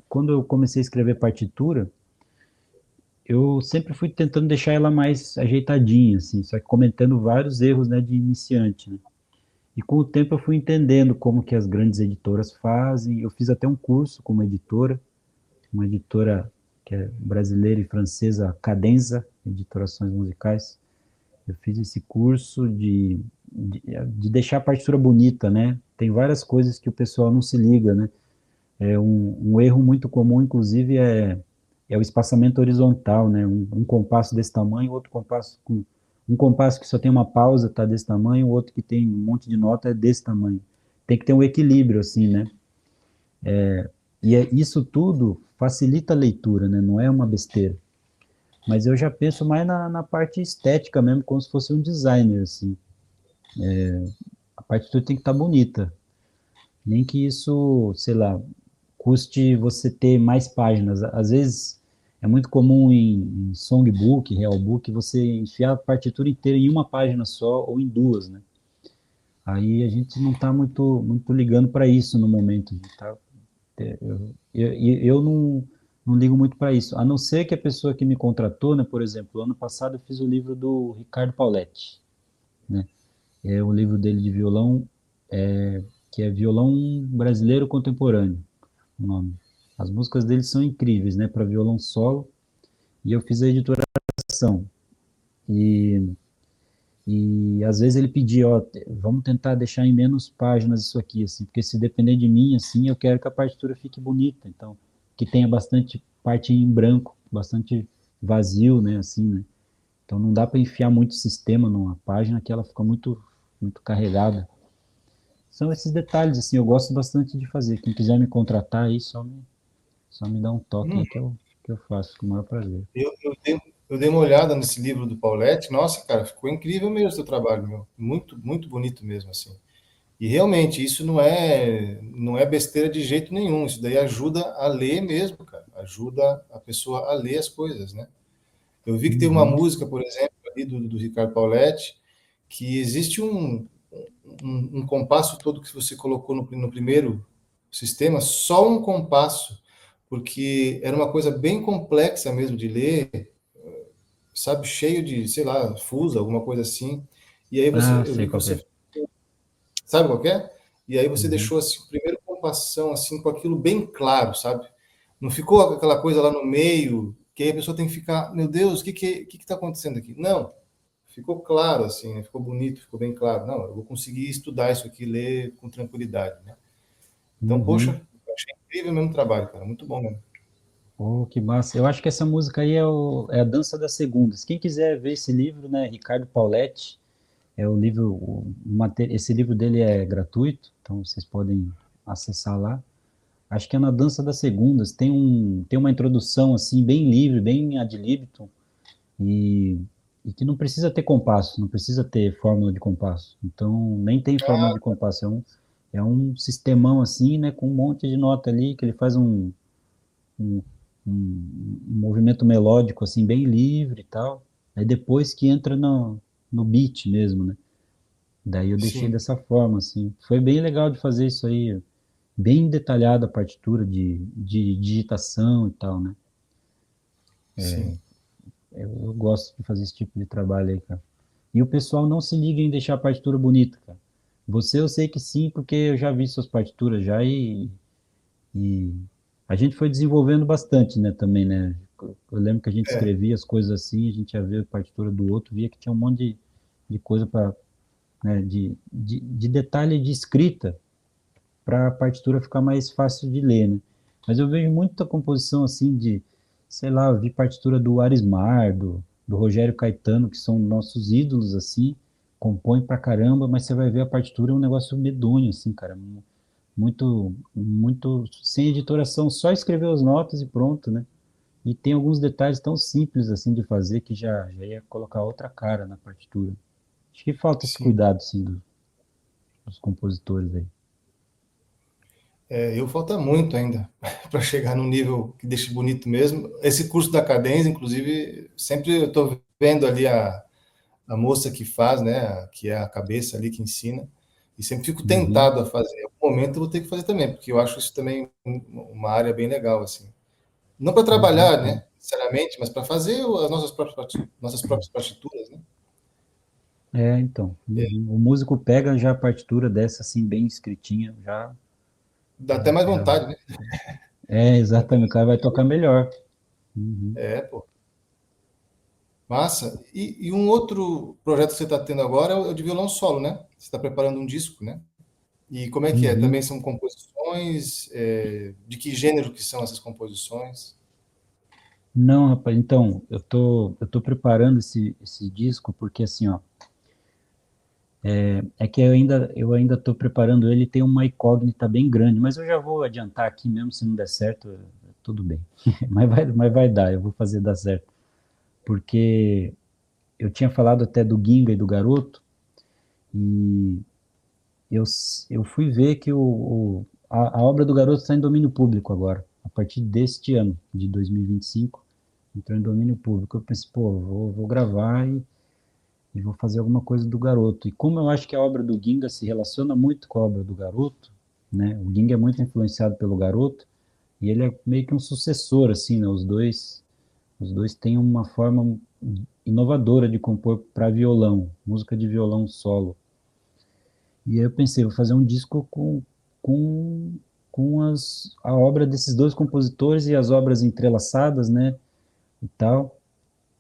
quando eu comecei a escrever partitura, eu sempre fui tentando deixar ela mais ajeitadinha, assim, só que cometendo vários erros, né, de iniciante, né? E com o tempo eu fui entendendo como que as grandes editoras fazem. Eu fiz até um curso com uma editora que é brasileira e francesa, Cadenza Editorações Musicais. Eu fiz esse curso de deixar a partitura bonita, né? Tem várias coisas que o pessoal não se liga, né? Um erro muito comum, inclusive, é o espaçamento horizontal, né? Um compasso desse tamanho, outro compasso com um compasso que só tem uma pausa está desse tamanho, o outro que tem um monte de nota é desse tamanho. Tem que ter um equilíbrio, assim, né? Isso tudo facilita a leitura, né? Não é uma besteira. Mas eu já penso mais na parte estética mesmo, como se fosse um designer, assim. A partitura tem que estar bonita. Nem que isso, sei lá, custe você ter mais páginas. Às vezes é muito comum em songbook, realbook, você enfiar a partitura inteira em uma página só ou em duas, né? Aí a gente não está muito ligando para isso no momento. A gente tá, eu não ligo muito para isso. A não ser que a pessoa que me contratou, né, por exemplo, ano passado eu fiz o livro do Ricardo Pauletti, né? É o livro dele de violão, que é Violão Brasileiro Contemporâneo, o nome. As músicas dele são incríveis, né, para violão solo, e eu fiz a editoração. E, e às vezes ele pedia, ó, vamos tentar deixar em menos páginas isso aqui, assim, porque se depender de mim, assim, eu quero que a partitura fique bonita, então, que tenha bastante parte em branco, bastante vazio, né, assim, né. Então não dá para enfiar muito sistema numa página que ela fica muito carregada. São esses detalhes, assim, eu gosto bastante de fazer. Quem quiser me contratar aí, só me dá um toque Hum, aí que eu faço com o maior prazer. eu dei uma olhada nesse livro do Pauletti. Nossa, cara, ficou incrível mesmo o seu trabalho, meu. Muito, muito bonito mesmo, assim. E realmente, isso não é besteira de jeito nenhum. Isso daí ajuda a ler mesmo, cara. Ajuda a pessoa a ler as coisas, né? Eu vi que tem uma Uhum. música, por exemplo, ali do Ricardo Pauletti, que existe um compasso todo que você colocou no primeiro sistema, só um compasso, porque era uma coisa bem complexa mesmo de ler, sabe, cheio de, sei lá, fusa, alguma coisa assim. E aí Ah, eu sei vi que qual que é. você sabe qual que é? E aí você Uhum. deixou assim, o primeiro compassão assim com aquilo bem claro, sabe? Não ficou aquela coisa lá no meio que aí a pessoa tem que ficar, meu Deus, o que está acontecendo aqui? Não, ficou claro, assim, né? Ficou bonito, ficou bem claro. Não, eu vou conseguir estudar isso aqui, ler com tranquilidade, né? Então, Uhum. poxa, eu achei incrível o mesmo trabalho, cara, muito bom mesmo. Oh, que massa. Eu acho que essa música aí é a Dança das Segundas. Quem quiser ver esse livro, né, Ricardo Pauletti, é o livro, esse livro dele é gratuito, então vocês podem acessar lá. Acho que é na Dança das Segundas. Tem uma introdução assim bem livre, bem ad libitum e, e que não precisa ter compasso, não precisa ter fórmula de compasso. Então nem tem fórmula de compasso, é um sistemão assim, né, com um monte de nota ali que ele faz um, um movimento melódico assim bem livre e tal. Aí depois que entra no beat mesmo, né? Daí eu deixei Sim, dessa forma assim. Foi bem legal de fazer isso aí, bem detalhada a partitura de digitação e tal, né? sim. Eu gosto de fazer esse tipo de trabalho aí, cara. E o pessoal não se liga em deixar a partitura bonita, cara. Você eu sei que sim, porque eu já vi suas partituras já e a gente foi desenvolvendo bastante, né, também, né? Eu lembro que a gente É, escrevia as coisas assim, a gente ia ver a partitura do outro, via que tinha um monte de coisa para, né, de detalhe de escrita para a partitura ficar mais fácil de ler, né? Mas eu vejo muita composição assim de, sei lá, eu vi partitura do Arismar, do Rogério Caetano, que são nossos ídolos assim, compõe pra caramba, mas você vai ver a partitura é um negócio medonho assim, cara, muito sem editoração, só escrever as notas e pronto, né? E tem alguns detalhes tão simples assim de fazer que já ia colocar outra cara na partitura. Acho que falta esse sim. cuidado, sim, dos compositores aí. Eu falta muito ainda para chegar num nível que deixe bonito mesmo. Esse curso da Cadência, inclusive, sempre eu estou vendo ali a moça que faz, né, que é a cabeça ali que ensina, e sempre fico Uhum, tentado a fazer. Em algum momento eu vou ter que fazer também, porque eu acho isso também uma área bem legal, assim. Não para uhum, trabalhar, sim. né, sinceramente, mas para fazer as nossas próprias partituras, né? É, então. Uhum. O músico pega já a partitura dessa, assim, bem escritinha, Dá até mais já. vontade, né? É, Dá até exatamente, o mais... cara vai tocar melhor. Uhum, Pô. Massa. E um outro projeto que você está tendo agora é o de violão solo, né? Você está preparando um disco, né? E como é que é? uhum. Também são composições? De que gênero que são essas composições? Não, rapaz, então, eu tô preparando esse disco porque, assim, ó, é que eu ainda tô preparando ele, tem uma incógnita bem grande, mas eu já vou adiantar aqui mesmo, se não der certo, tudo bem. Mas vai dar, eu vou fazer dar certo. Porque eu tinha falado até do Ginga e do Garoto, e eu, eu fui ver que a obra do Garoto está em domínio público agora, a partir deste ano, de 2025, entrou em domínio público. Eu pensei, pô, vou gravar e vou fazer alguma coisa do Garoto. E como eu acho que a obra do Ginga se relaciona muito com a obra do Garoto, né? O Ginga é muito influenciado pelo Garoto, e ele é meio que um sucessor, assim, né? Os dois têm uma forma inovadora de compor para violão, música de violão solo. E aí eu pensei, vou fazer um disco com, com a obra desses dois compositores e as obras entrelaçadas, né, e tal.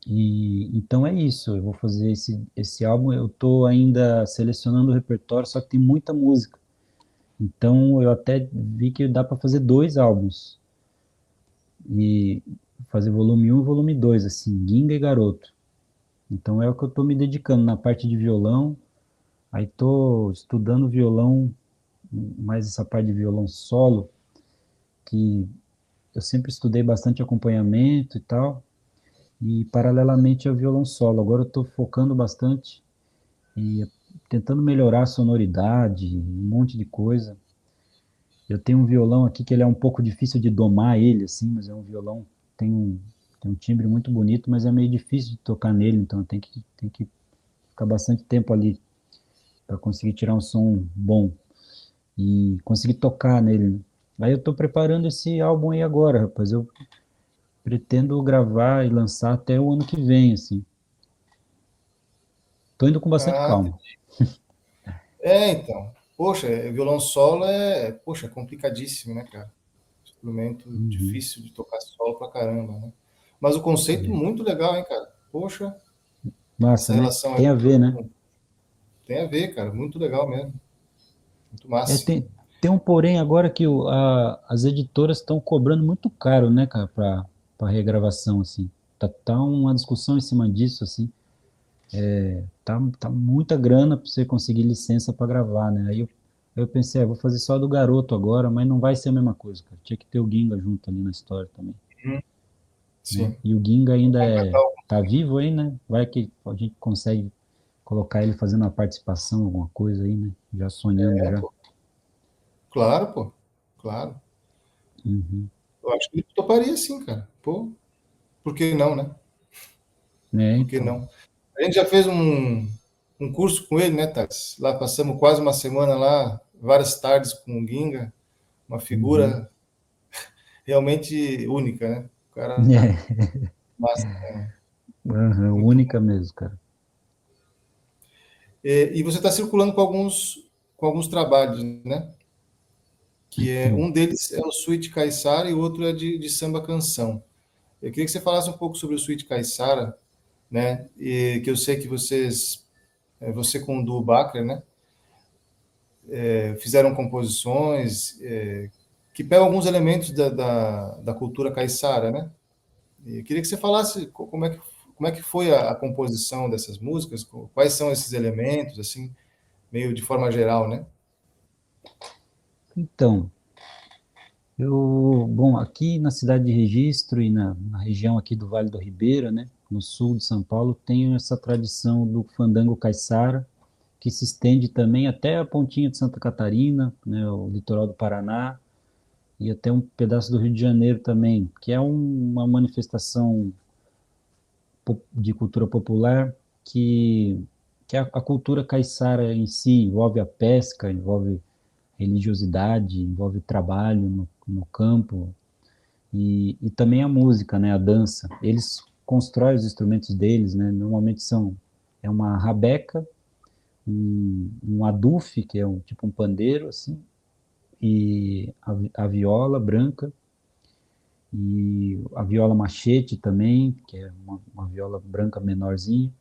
E então é isso, eu vou fazer esse álbum, eu estou ainda selecionando o repertório, só que tem muita música. Então eu até vi que dá para fazer dois álbuns e fazer volume um e volume 2 assim, Ginga e Garoto. Então é o que eu estou me dedicando na parte de violão. Aí estou estudando violão, mais essa parte de violão solo, que eu sempre estudei bastante acompanhamento e tal, e paralelamente ao violão solo. Agora eu estou focando bastante e tentando melhorar a sonoridade, um monte de coisa. Eu tenho um violão aqui que ele é um pouco difícil de domar ele, assim, mas é um violão, tem um, tem um timbre muito bonito, mas é meio difícil de tocar nele, então tem que ficar bastante tempo ali para conseguir tirar um som bom e conseguir tocar nele, né? Aí eu tô preparando esse álbum aí agora, rapaz. Eu pretendo gravar e lançar até o ano que vem, assim. Tô indo com bastante Ah, calma. então. Poxa, violão solo poxa, complicadíssimo, né, cara? Instrumento Uhum. difícil de tocar solo pra caramba, né? Mas o conceito muito legal, hein, cara? Poxa, Massa, essa né? relação aí Tem a ver, né? tem a ver, cara, muito legal mesmo, muito É, massa. tem um porém agora que as editoras estão cobrando muito caro, né, cara, para regravação, assim. Tá uma discussão em cima disso, assim. Tá muita grana para você conseguir licença para gravar, né? Aí eu pensei, vou fazer só do garoto agora, mas não vai ser a mesma coisa, cara. Tinha que ter o Ginga junto ali na história também, Uhum. né? Sim. E o Ginga Vou ainda completar tá vivo aí, né? Vai que a gente consegue colocar ele fazendo uma participação, alguma coisa aí, né? Já sonhando já. pô. Claro, pô. Claro. Uhum. Eu acho que ele toparia sim, cara. Pô, por que não, né? É, Por que então. não? A gente já fez um curso com ele, né, Thales? Lá passamos quase uma semana lá, várias tardes com o Ginga, uma Uhum. figura realmente única, né? O cara, É, massa, aham, muito bom. única mesmo, cara. E você está circulando com alguns trabalhos, né? Que é um deles é o Suíte Caiçara e o outro é de samba canção. Eu queria que você falasse um pouco sobre o Suíte Caiçara, né? E que eu sei que você com o Du Baker, né? Fizeram composições que pegam alguns elementos da cultura caiçara, né? E eu queria que você falasse como é que foi a composição dessas músicas, quais são esses elementos, assim, meio de forma geral, né? Então, bom, aqui na cidade de Registro e na região aqui do Vale do Ribeira, né, no sul de São Paulo, tem essa tradição do fandango caiçara, que se estende também até a pontinha de Santa Catarina, né, o litoral do Paraná, e até um pedaço do Rio de Janeiro também, que é uma manifestação de cultura popular que a cultura caiçara em si envolve a pesca, envolve religiosidade, envolve trabalho no campo e também a música, né, a dança. Eles constroem os instrumentos deles, né, normalmente é uma rabeca, um adufe, que é tipo um pandeiro, assim, e a viola branca, e a viola machete também, que é uma viola branca menorzinha.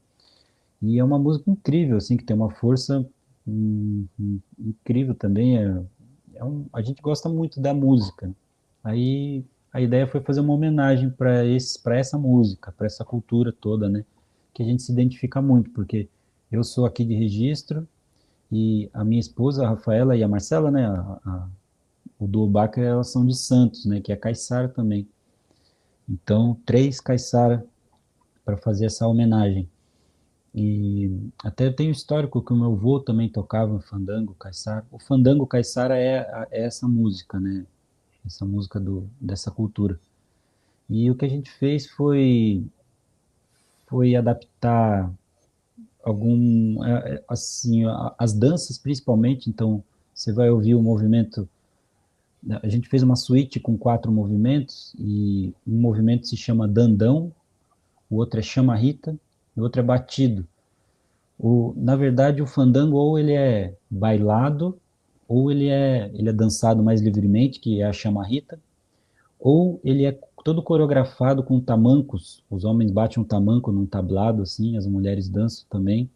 E é uma música incrível, assim, que tem uma força incrível também. A gente gosta muito da música. Aí a ideia foi fazer uma homenagem para essa música, para essa cultura toda, né? Que a gente se identifica muito, porque eu sou aqui de Registro e a minha esposa, a Rafaela e a Marcela, né? O duo Baker, elas são de Santos, né? Que é caiçara também. Então, três caiçara para fazer essa homenagem. E até tem o histórico que o meu avô também tocava fandango, caiçara. O fandango caiçara é essa música, né? Essa música dessa cultura. E o que a gente fez foi adaptar assim, as danças principalmente. Então, você vai ouvir o movimento. A gente fez uma suíte com quatro movimentos e um movimento se chama dandão, o outro é chama-rita e o outro é batido. Na verdade, o fandango ou ele é bailado, ou ele é dançado mais livremente, que é a chama-rita, ou ele é todo coreografado com tamancos. Os homens batem um tamanco num tablado, assim, as mulheres dançam também,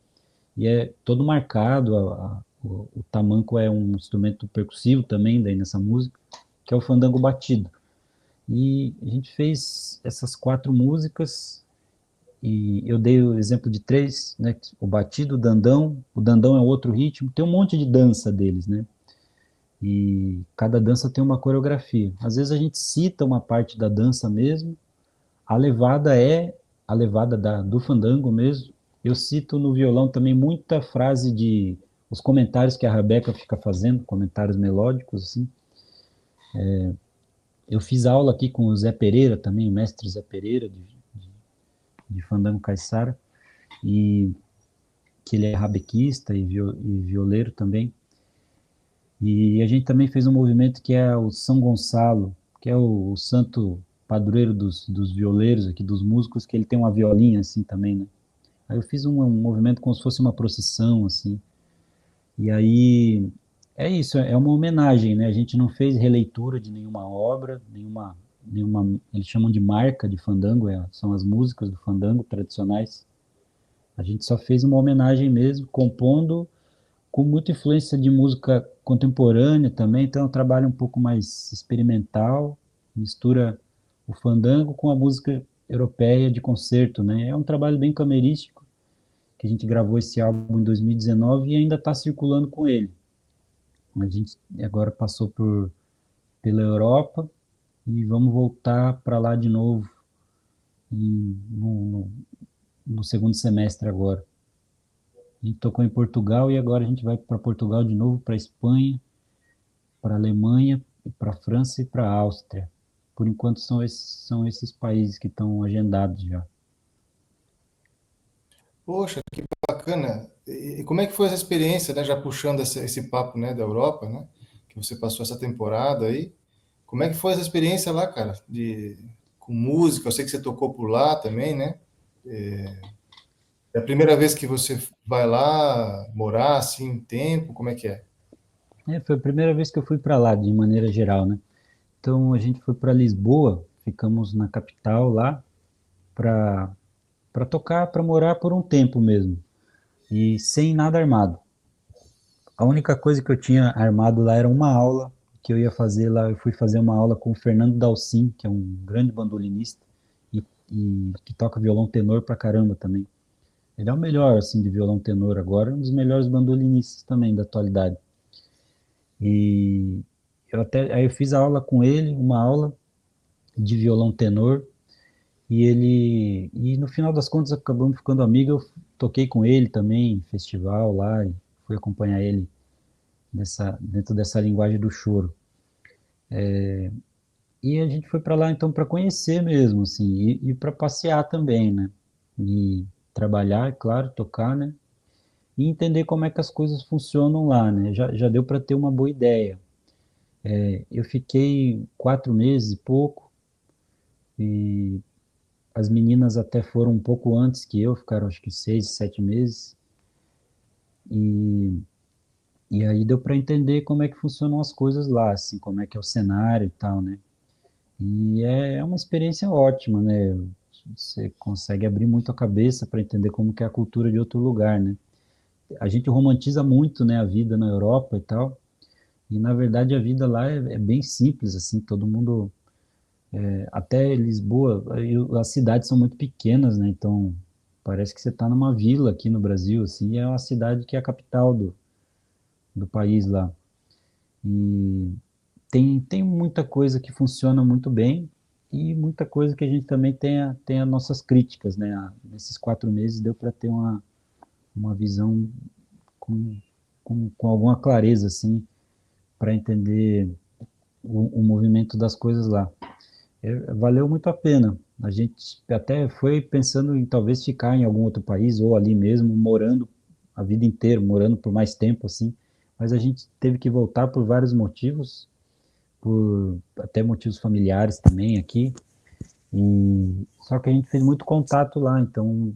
e é todo marcado. O tamanco é um instrumento percussivo também, daí nessa música, que é o fandango batido. E a gente fez essas quatro músicas e eu dei o exemplo de três, né? O batido, o dandão é outro ritmo, tem um monte de dança deles, né? E cada dança tem uma coreografia. Às vezes a gente cita uma parte da dança mesmo, a levada é a levada do fandango mesmo. Eu cito no violão também muita frase de os comentários que a Rebeca fica fazendo, comentários melódicos, assim. Eu fiz aula aqui com o Zé Pereira também, o mestre Zé Pereira, de fandango caiçara, e que ele é rabequista e violeiro também. E a gente também fez um movimento que é o São Gonçalo, que é o santo padroeiro dos violeiros aqui, dos músicos, que ele tem uma violinha assim também, né? Aí eu fiz um movimento como se fosse uma procissão, assim. E aí é isso, é uma homenagem, né? A gente não fez releitura de nenhuma obra, eles chamam de marca de fandango, são as músicas do fandango tradicionais. A gente só fez uma homenagem mesmo, compondo com muita influência de música contemporânea também, então é um trabalho um pouco mais experimental, mistura o fandango com a música europeia de concerto, né? É um trabalho bem camerístico, que a gente gravou esse álbum em 2019 e ainda está circulando com ele. A gente agora passou pela Europa e vamos voltar para lá de novo no segundo semestre agora. A gente tocou em Portugal e agora a gente vai para Portugal de novo, para Espanha, para Alemanha, para França e para Áustria. Por enquanto são esses países que estão agendados já. Poxa, que bacana. E como é que foi essa experiência, né? Já puxando esse papo, né, da Europa, né? Que você passou essa temporada aí. Como é que foi essa experiência lá, cara? Com música, eu sei que você tocou por lá também, né? É a primeira vez que você vai lá morar, assim, um tempo? Como é que é? Foi a primeira vez que eu fui para lá, de maneira geral, né? Então a gente foi para Lisboa, ficamos na capital lá para tocar, para morar por um tempo mesmo, e sem nada armado. A única coisa que eu tinha armado lá era uma aula que eu ia fazer lá. Eu fui fazer uma aula com o Fernando Dalcin, que é um grande bandolinista e que toca violão tenor pra caramba também. Ele é o melhor assim de violão tenor agora, um dos melhores bandolinistas também da atualidade. E aí eu fiz a aula com ele, uma aula de violão tenor, e no final das contas acabamos ficando amigos. Eu toquei com ele também em festival lá e fui acompanhar ele dentro dessa linguagem do choro. E a gente foi para lá então para conhecer mesmo, assim, e para passear também, né? E trabalhar, é claro, tocar, né? E entender como é que as coisas funcionam lá, né? Já deu para ter uma boa ideia. Eu fiquei 4 meses e pouco, e as meninas até foram um pouco antes que eu, ficaram acho que 6, 7 meses, e, e aí deu para entender como é que funcionam as coisas lá, assim, como é que é o cenário e tal, né? E é uma experiência ótima, né? Você consegue abrir muito a cabeça para entender como que é a cultura de outro lugar, né? A gente romantiza muito, né, a vida na Europa e tal, e na verdade a vida lá é bem simples, assim, todo mundo, até Lisboa, as cidades são muito pequenas, né? Então parece que você está numa vila aqui no Brasil, assim, e é uma cidade que é a capital do país lá. E tem muita coisa que funciona muito bem e muita coisa que a gente também tem as nossas críticas, né? Nesses 4 meses deu para ter uma visão com, com alguma clareza, assim, para entender o movimento das coisas lá. Valeu muito a pena. A gente até foi pensando em talvez ficar em algum outro país ou ali mesmo, morando a vida inteira, morando por mais tempo, assim, mas a gente teve que voltar por vários motivos, por até motivos familiares também aqui. E só que a gente fez muito contato lá, então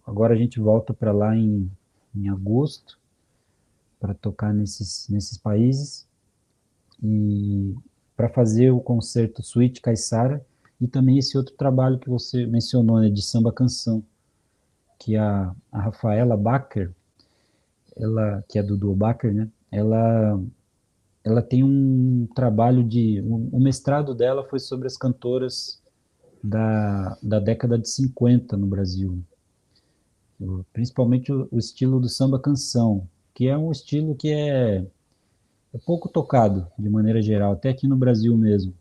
agora a gente volta para lá em agosto para tocar nesses países e para fazer o concerto Suíte Caiçara e também esse outro trabalho que você mencionou, né, de samba canção, que a Rafaela Bacher, ela que é do Duo Bacher, né? Ela tem um trabalho o mestrado dela foi sobre as cantoras da década de 50 no Brasil, principalmente o estilo do samba canção, que é um estilo que é pouco tocado de maneira geral, até aqui no Brasil mesmo.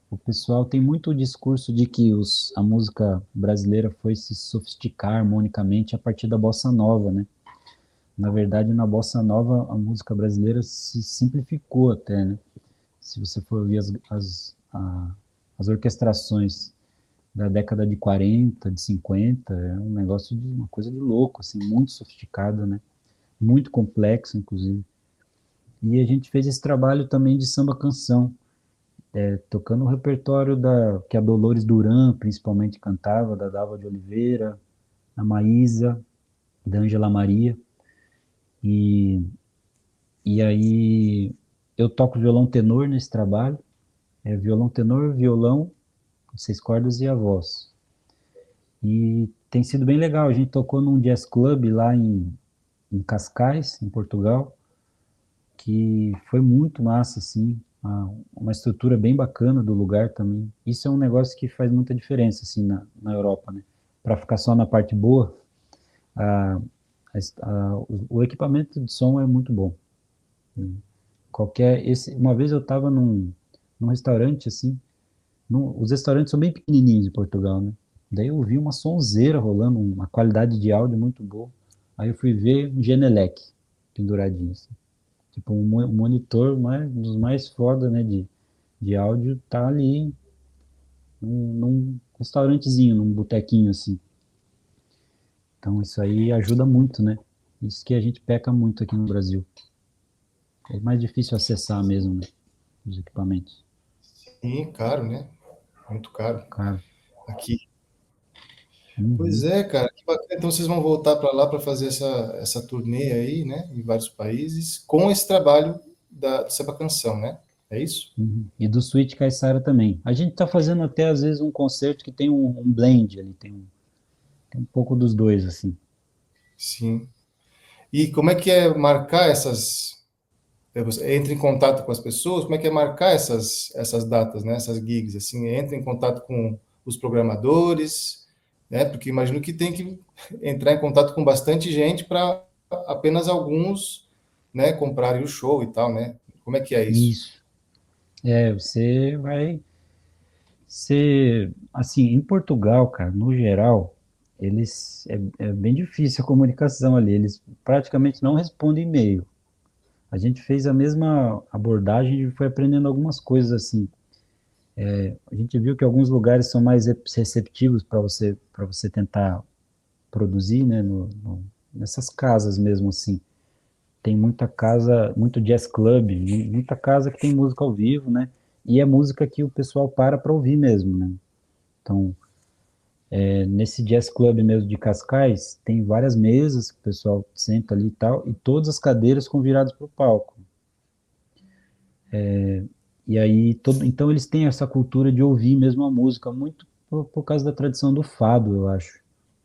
O pessoal tem muito o discurso de que a música brasileira foi se sofisticar harmonicamente a partir da bossa nova, né? Na verdade, na bossa nova, a música brasileira se simplificou até, né? Se você for ouvir as orquestrações da década de 40, de 50, é um negócio de uma coisa de louco, assim, muito sofisticado, né? Muito complexo, inclusive. E a gente fez esse trabalho também de samba canção, tocando o repertório que a Dolores Duran principalmente cantava, da Dalva de Oliveira, a Maísa, da Ângela Maria. E, e aí eu toco violão tenor nesse trabalho, violão tenor, violão, 6 cordas e a voz. E tem sido bem legal. A gente tocou num jazz club lá em Cascais, em Portugal, que foi muito massa, assim, uma estrutura bem bacana do lugar também. Isso é um negócio que faz muita diferença, assim, na Europa, né? Para ficar só na parte boa, a, o equipamento de som é muito bom. Uma vez eu estava num restaurante, assim, os restaurantes são bem pequenininhos em Portugal, né? Daí eu vi uma sonzeira rolando, uma qualidade de áudio muito boa. Aí eu fui ver um Genelec penduradinho, assim. Tipo, um monitor um dos mais foda, né, de áudio, tá ali num restaurantezinho, num botequinho, assim. Então isso aí ajuda muito, né? Isso que a gente peca muito aqui no Brasil. É mais difícil acessar mesmo, né, os equipamentos. Sim, caro, né? Muito caro. Cara, Aqui. Pois uhum, é, cara, que bacana. Então vocês vão voltar para lá para fazer essa turnê aí, né? Em vários países, com esse trabalho da Samba Canção, né? É isso? uhum. E do Switch Caissara também. A gente tá fazendo até, às vezes, um concerto que tem um blend ali, tem um pouco dos dois, assim. Sim. E como é que é marcar essas. Você entra em contato com as pessoas, como é que é marcar essas datas, né? Essas gigs, assim, entra em contato com os programadores, né? Porque imagino que tem que entrar em contato com bastante gente para apenas alguns, né, comprarem o show e tal, né? Como é que é isso? Isso. Você vai ser, assim, em Portugal, cara, no geral, é bem difícil a comunicação ali, eles praticamente não respondem e-mail. A gente fez a mesma abordagem e foi aprendendo algumas coisas assim. A gente viu que alguns lugares são mais receptivos para você tentar produzir, né, nessas casas mesmo assim. Tem muita casa, muito jazz club, muita casa que tem música ao vivo, né? E é música que o pessoal para ouvir mesmo, né? Então, nesse jazz club mesmo de Cascais, tem várias mesas que o pessoal senta ali e tal, e todas as cadeiras ficam viradas para o palco. E aí, então eles têm essa cultura de ouvir mesmo a música, muito por causa da tradição do fado, eu acho.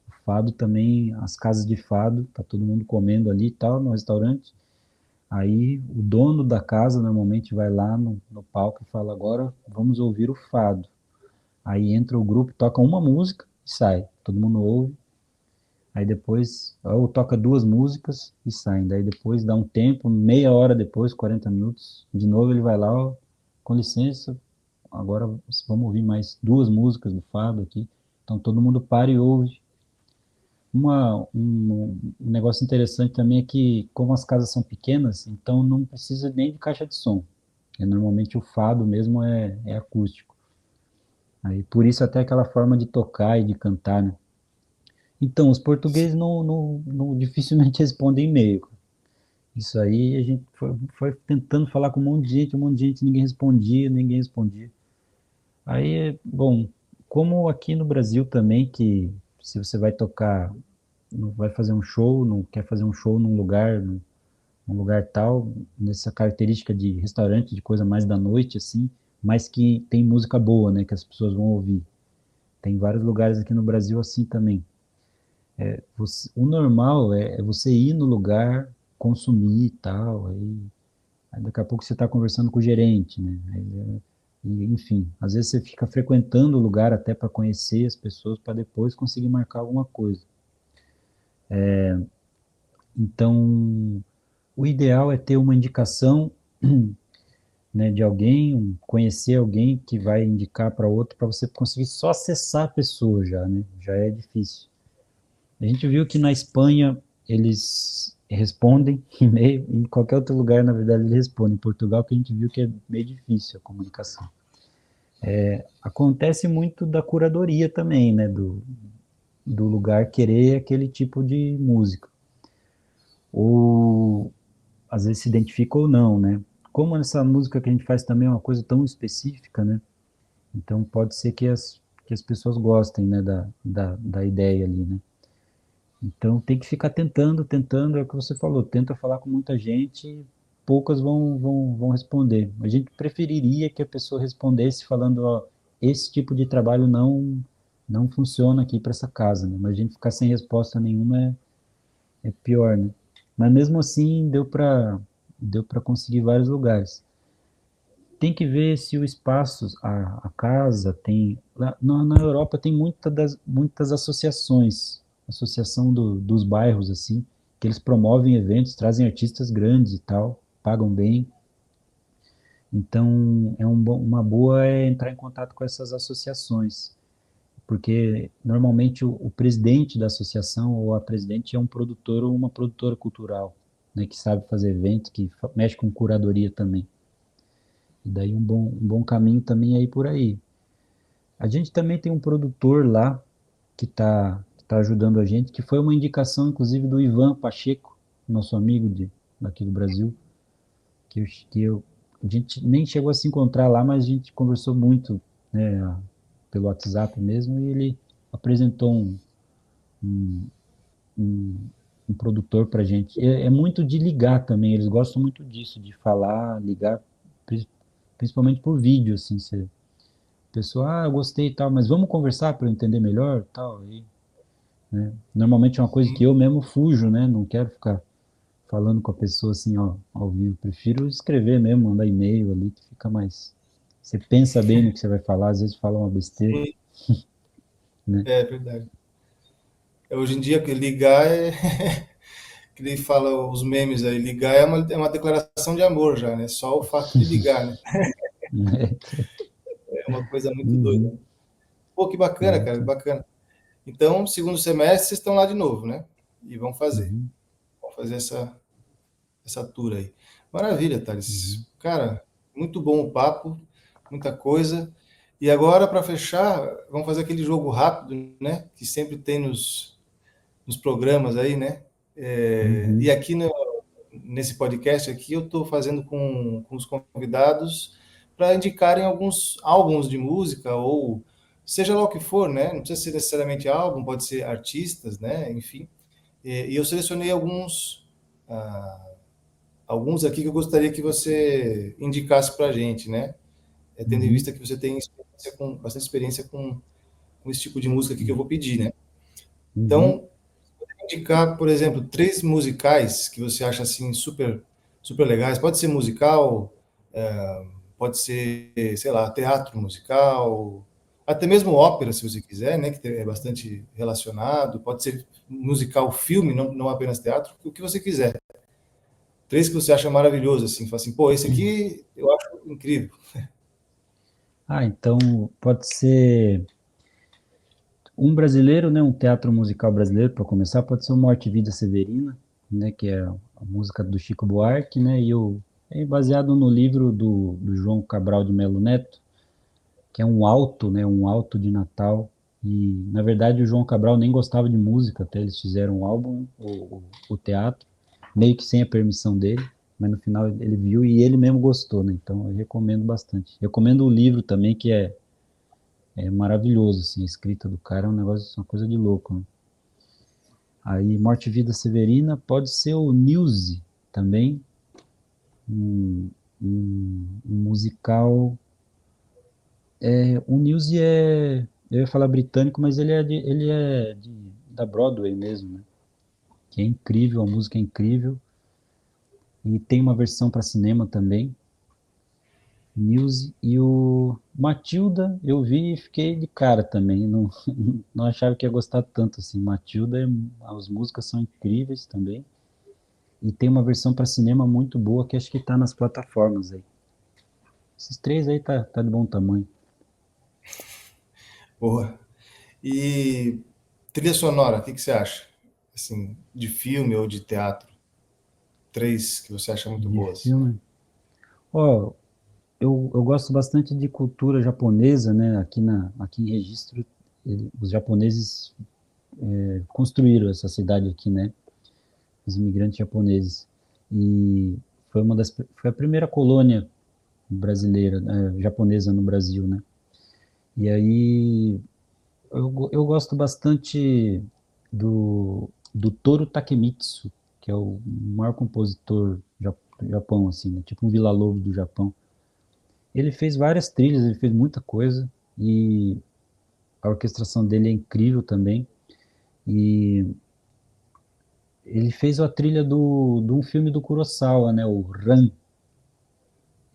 O fado também, as casas de fado, tá todo mundo comendo ali e tal, no restaurante. Aí o dono da casa normalmente vai lá no palco e fala: agora vamos ouvir o fado. Aí entra o grupo, toca uma música e sai. Todo mundo ouve. Aí depois, ou toca duas músicas e sai. Daí depois dá um tempo, meia hora depois, 40 minutos, de novo ele vai lá: ó, com licença, agora vamos ouvir mais duas músicas do fado aqui. Então todo mundo para e ouve. Um negócio interessante também é que, como as casas são pequenas, então não precisa nem de caixa de som. Normalmente o fado mesmo é acústico. Aí, por isso até aquela forma de tocar e de cantar, né? Então, os portugueses dificilmente respondem e-mail. Isso aí a gente foi tentando falar com um monte de gente, ninguém respondia, ninguém respondia. Aí, bom, como aqui no Brasil também, que se você vai tocar, não vai fazer um show, não quer fazer um show num lugar tal, nessa característica de restaurante, de coisa mais da noite, assim, mas que tem música boa, né, que as pessoas vão ouvir. Tem vários lugares aqui no Brasil assim também. O normal é você ir no lugar, consumir e tal, aí daqui a pouco você está conversando com o gerente, né? Enfim, às vezes você fica frequentando o lugar até para conhecer as pessoas, para depois conseguir marcar alguma coisa. Então, o ideal é ter uma indicação, né, de alguém, conhecer alguém que vai indicar para outro, para você conseguir só acessar a pessoa já, né? Já é difícil. A gente viu que na Espanha eles respondem e-mail, em qualquer outro lugar, na verdade, eles respondem. Em Portugal, que a gente viu que é meio difícil a comunicação. Acontece muito da curadoria também, né? Do lugar querer aquele tipo de música. Ou às vezes se identifica ou não, né? Como essa música que a gente faz também é uma coisa tão específica, né? Então pode ser que as pessoas gostem, né, da ideia ali, né? Então tem que ficar tentando, é o que você falou, tenta falar com muita gente, poucas vão responder. A gente preferiria que a pessoa respondesse falando: ó, esse tipo de trabalho não funciona aqui para essa casa, né? Mas a gente ficar sem resposta nenhuma é pior, né? Mas mesmo assim deu para conseguir vários lugares. Tem que ver se o espaço, a casa tem. Lá, na Europa tem muitas associações, associação dos bairros, assim, que eles promovem eventos, trazem artistas grandes e tal, pagam bem. Então, uma boa é entrar em contato com essas associações, porque normalmente o presidente da associação ou a presidente é um produtor ou uma produtora cultural, né, que sabe fazer evento, que mexe com curadoria também. E daí um bom caminho também é ir por aí. A gente também tem um produtor lá que tá ajudando a gente, que foi uma indicação, inclusive, do Ivan Pacheco, nosso amigo daqui do Brasil, a gente nem chegou a se encontrar lá, mas a gente conversou muito, né, pelo WhatsApp mesmo, e ele apresentou um, um, um produtor pra gente. É muito de ligar também, eles gostam muito disso, de falar, ligar, principalmente por vídeo, assim, você pessoa, eu gostei e tal, mas vamos conversar para eu entender melhor, tal, e, né? Normalmente é uma coisa que Sim. eu mesmo fujo, né? Não quero ficar falando com a pessoa assim, ó, ao vivo. Prefiro escrever mesmo, mandar e-mail ali, que fica mais. Você pensa bem no que você vai falar, às vezes fala uma besteira, Sim, né? é verdade. Hoje em dia, que ligar é. Que ele fala os memes aí, ligar é uma declaração de amor já, né? Só o fato de ligar, né? É uma coisa muito doida. Uhum, Pô, que bacana, cara, que exato. bacana. Então, segundo semestre, vocês estão lá de novo, né? E vão fazer. Uhum, Vão fazer essa tour aí. Maravilha, uhum, Thales. Cara, muito bom o papo, muita coisa. E agora, para fechar, vamos fazer aquele jogo rápido, né? Que sempre tem nos programas aí, né? E uhum, aqui nesse podcast aqui eu estou fazendo com os convidados para indicarem alguns álbuns de música ou seja lá o que for, né? Não precisa ser necessariamente álbum, pode ser artistas, né? Enfim. E eu selecionei ah, alguns aqui que eu gostaria que você indicasse para a gente, né? Tendo em uhum, vista que você tem bastante experiência com esse tipo de música aqui que eu vou pedir, né? uhum. Então, indicar, por exemplo, três musicais que você acha assim super super legais. Pode ser musical, pode ser, sei lá, teatro musical, até mesmo ópera, se você quiser, né, que é bastante relacionado. Pode ser musical, filme, não apenas teatro, o que você quiser. Três que você acha maravilhoso, assim, fala assim, pô, esse aqui eu acho incrível. Ah, então pode ser um brasileiro, né? Um teatro musical brasileiro, para começar, pode ser o Morte e Vida Severina, né? Que é a música do Chico Buarque, né? É baseado no livro do João Cabral de Melo Neto, que é um alto, né? Um alto de Natal. E, na verdade, o João Cabral nem gostava de música, até eles fizeram um álbum, o teatro, meio que sem a permissão dele, mas no final ele viu e ele mesmo gostou, né? Então eu recomendo bastante. Recomendo o livro também, que é maravilhoso, assim, a escrita do cara é um negócio, uma coisa de louco, né? Aí Morte e Vida Severina pode ser o Nilce também, um, um musical. O Nilce eu ia falar britânico, mas da Broadway mesmo, né? Que é incrível, a música é incrível. E tem uma versão para cinema também, Nilce. E o Matilda eu vi e fiquei de cara também, não, não achava que ia gostar tanto assim. Matilda, as músicas são incríveis também. E tem uma versão para cinema muito boa que acho que tá nas plataformas aí. Esses três aí tá de bom tamanho. Boa. E trilha sonora, o que você acha? Assim, de filme ou de teatro? Três que você acha muito De boas. filme. Ó, eu gosto bastante de cultura japonesa, né? Aqui em Registro, os japoneses construíram essa cidade aqui, né? Os imigrantes japoneses. E foi a primeira colônia brasileira, japonesa no Brasil, né? E aí eu gosto bastante do Toru Takemitsu, que é o maior compositor do Japão, assim, né? Tipo um Villa-Lobos do Japão. Ele fez várias trilhas, ele fez muita coisa, e a orquestração dele é incrível também. E ele fez a trilha de um filme do Kurosawa, né, o Ran.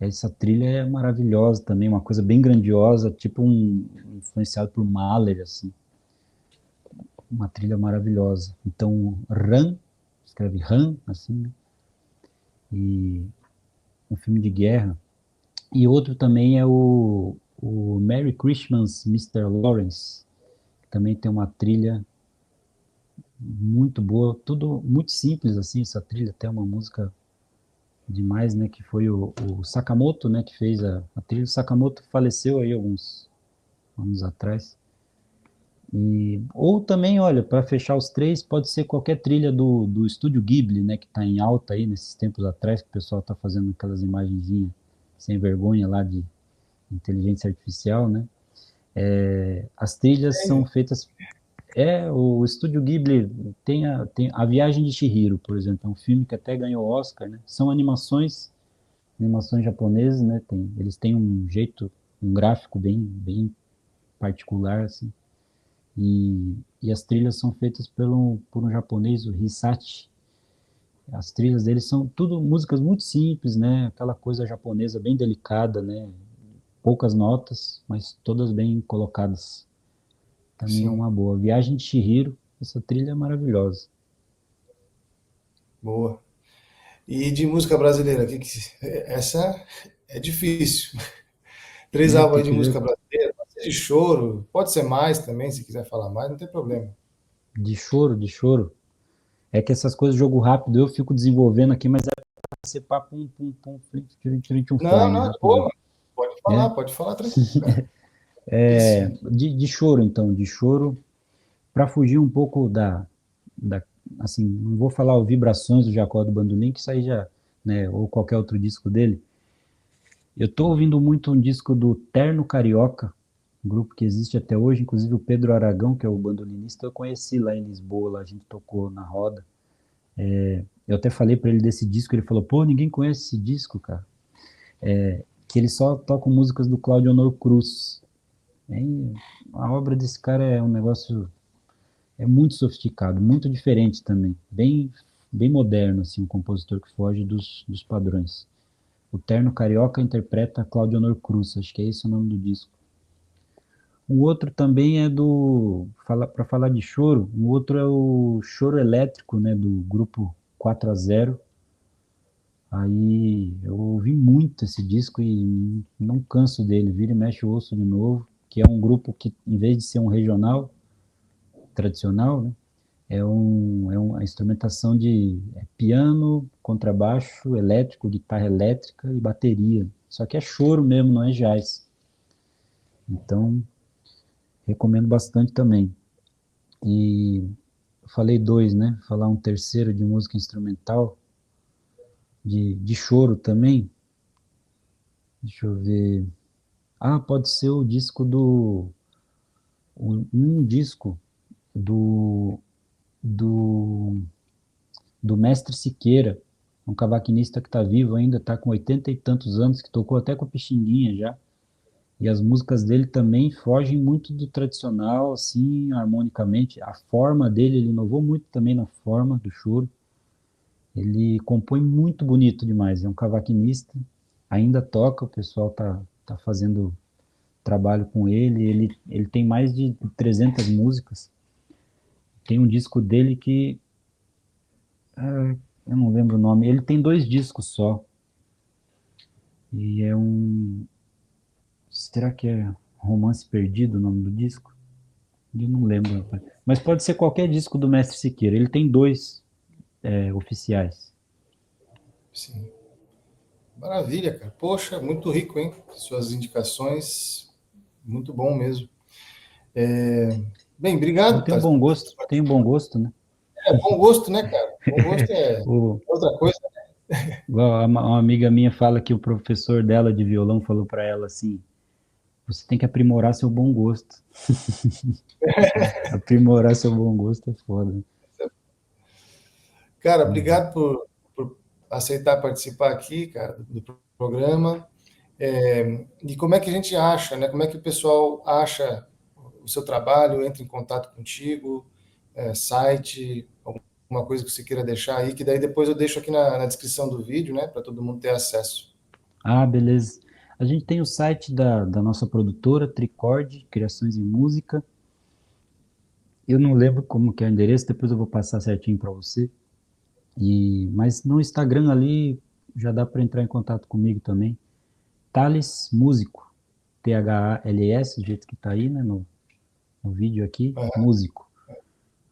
Essa trilha é maravilhosa também, uma coisa bem grandiosa, tipo influenciado por Mahler, assim, uma trilha maravilhosa. Então, Ran, escreve Ran, assim, né? E um filme de guerra. E outro também é o Merry Christmas, Mr. Lawrence, que também tem uma trilha muito boa, tudo muito simples, assim, essa trilha, até uma música demais, né, que foi o Sakamoto, né, que fez a trilha. O Sakamoto faleceu aí alguns anos atrás. Ou também, olha, para fechar os três, pode ser qualquer trilha do Estúdio Ghibli, né, que está em alta aí nesses tempos atrás, que o pessoal está fazendo aquelas imagenzinhas sem vergonha lá de inteligência artificial, né? As trilhas são feitas. O Estúdio Ghibli tem a Viagem de Chihiro, por exemplo, é um filme que até ganhou Oscar, né? São animações japonesas, né? Eles têm um jeito, um gráfico bem particular, assim. E as trilhas são feitas por um japonês, o Hisashi. As trilhas deles são tudo músicas muito simples, né? Aquela coisa japonesa bem delicada, né? Poucas notas, mas todas bem colocadas. Também é Sim, uma boa. Viagem de Chihiro, essa trilha é maravilhosa. boa. E de música brasileira, essa é difícil. Três Né? álbuns Tem aí de que música ver brasileira, pode ser de choro, pode ser mais também, se quiser falar mais, não tem problema. de choro, de choro. É que essas coisas de jogo rápido eu fico desenvolvendo aqui, mas é pra ser pá, pum, pum, pum, um Não, fly, né? não, de boa, Rapidão. mano. Né? Pode falar tranquilo, cara. Isso. De choro, então, de choro, para fugir um pouco da. Assim, não vou falar o Vibrações do Jacó do Bandolim, que isso aí já. Né, ou qualquer outro disco dele. Eu estou ouvindo muito um disco do Terno Carioca, um grupo que existe até hoje, inclusive o Pedro Aragão, que é o bandolinista, eu conheci lá em Lisboa, lá a gente tocou na roda. Eu até falei para ele desse disco, ele falou, pô, ninguém conhece esse disco, cara. Que ele só toca músicas do Cláudio Honor Cruz. E a obra desse cara é um negócio, é muito sofisticado, muito diferente também, bem moderno, assim, um compositor que foge dos padrões. O Terno Carioca interpreta Cláudio Honor Cruz, acho que é esse o nome do disco. Um outro também é para falar de choro, um outro é o Choro Elétrico, né, do grupo 4 a 0. Aí eu ouvi muito esse disco e não canso dele, vira e mexe o osso de novo, que é um grupo que, em vez de ser um regional tradicional, né, é uma instrumentação de piano, contrabaixo, elétrico, guitarra elétrica e bateria. Só que é choro mesmo, não é jazz. Então, recomendo bastante também. E eu falei dois, né? Vou falar um terceiro de música instrumental, de choro também. Deixa eu ver. Ah, pode ser o disco um disco do, do, do Mestre Siqueira, um cavaquinista que está vivo ainda, está com 80 e tantos anos, que tocou até com a Pixinguinha já. E as músicas dele também fogem muito do tradicional, assim, harmonicamente. A forma dele, ele inovou muito também na forma do choro. Ele compõe muito bonito demais. É um cavaquinista, ainda toca, o pessoal tá fazendo trabalho com ele. Ele tem mais de 300 músicas. Tem um disco dele que eu não lembro o nome. Ele tem dois discos só. E é um. Será que é Romance Perdido o nome do disco? Eu não lembro, rapaz. Mas pode ser qualquer disco do Mestre Siqueira. Ele tem dois oficiais. Sim. Maravilha, cara. Poxa, muito rico, hein? Suas indicações, muito bom mesmo. Bem, Eu obrigado, tenho Thales, bom por gosto, tenho bom gosto, né? É bom gosto, né, cara? Bom gosto é O, outra coisa. igual uma amiga minha fala que o professor dela de violão falou para ela assim: você tem que aprimorar seu bom gosto. Aprimorar seu bom gosto é foda. Né? Cara, Uhum. obrigado por aceitar participar aqui, cara, do programa. E como é que a gente acha, né? Como é que o pessoal acha seu trabalho, entre em contato contigo, site, alguma coisa que você queira deixar aí, que daí depois eu deixo aqui na descrição do vídeo, né, para todo mundo ter acesso. Ah, beleza. A gente tem o site da nossa produtora, Tricord, Criações em Música. Eu não lembro como que é o endereço, depois eu vou passar certinho para você. Mas no Instagram ali já dá para entrar em contato comigo também. Thales Músico, Thales, do jeito que tá aí, né, no vídeo aqui, Músico.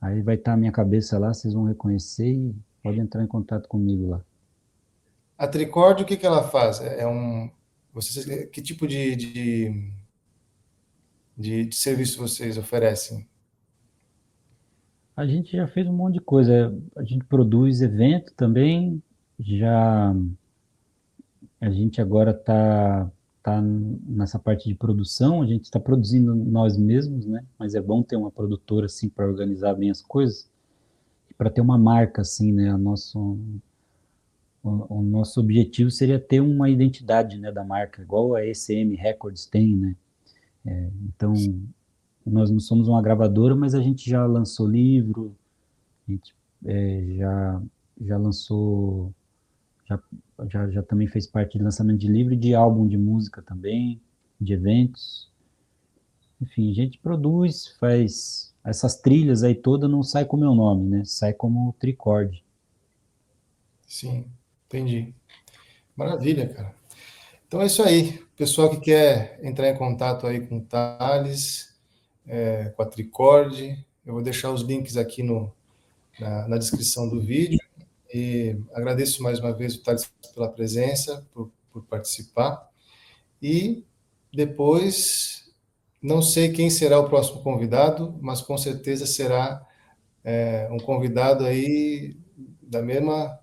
Aí vai estar a minha cabeça lá, vocês vão reconhecer e pode entrar em contato comigo lá. A Tricord, o que que ela faz? Que tipo de serviço vocês oferecem? A gente já fez um monte de coisa. A gente produz evento também. Já a gente agora tá nessa parte de produção. A gente está produzindo nós mesmos, né? Mas é bom ter uma produtora assim para organizar bem as coisas, para ter uma marca assim, né? O nosso objetivo seria ter uma identidade, né, da marca, igual a ECM Records tem, né? Então nós não somos uma gravadora, mas a gente já lançou livro, a gente já lançou, já, já também fez parte de lançamento de livro e de álbum de música também, de eventos. Enfim, a gente produz, faz essas trilhas aí todas, não sai com o meu nome, né? Sai como Tricord. Sim, entendi. Maravilha, cara. Então é isso aí. Pessoal que quer entrar em contato aí com o Thales, com a Tricord, eu vou deixar os links aqui na descrição do vídeo. E agradeço mais uma vez o Thales pela presença, por participar. E depois, não sei quem será o próximo convidado, mas com certeza será um convidado aí da mesma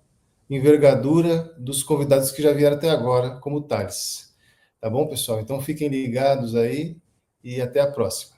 envergadura dos convidados que já vieram até agora, como o Thales. Tá bom, pessoal? Então fiquem ligados aí e até a próxima.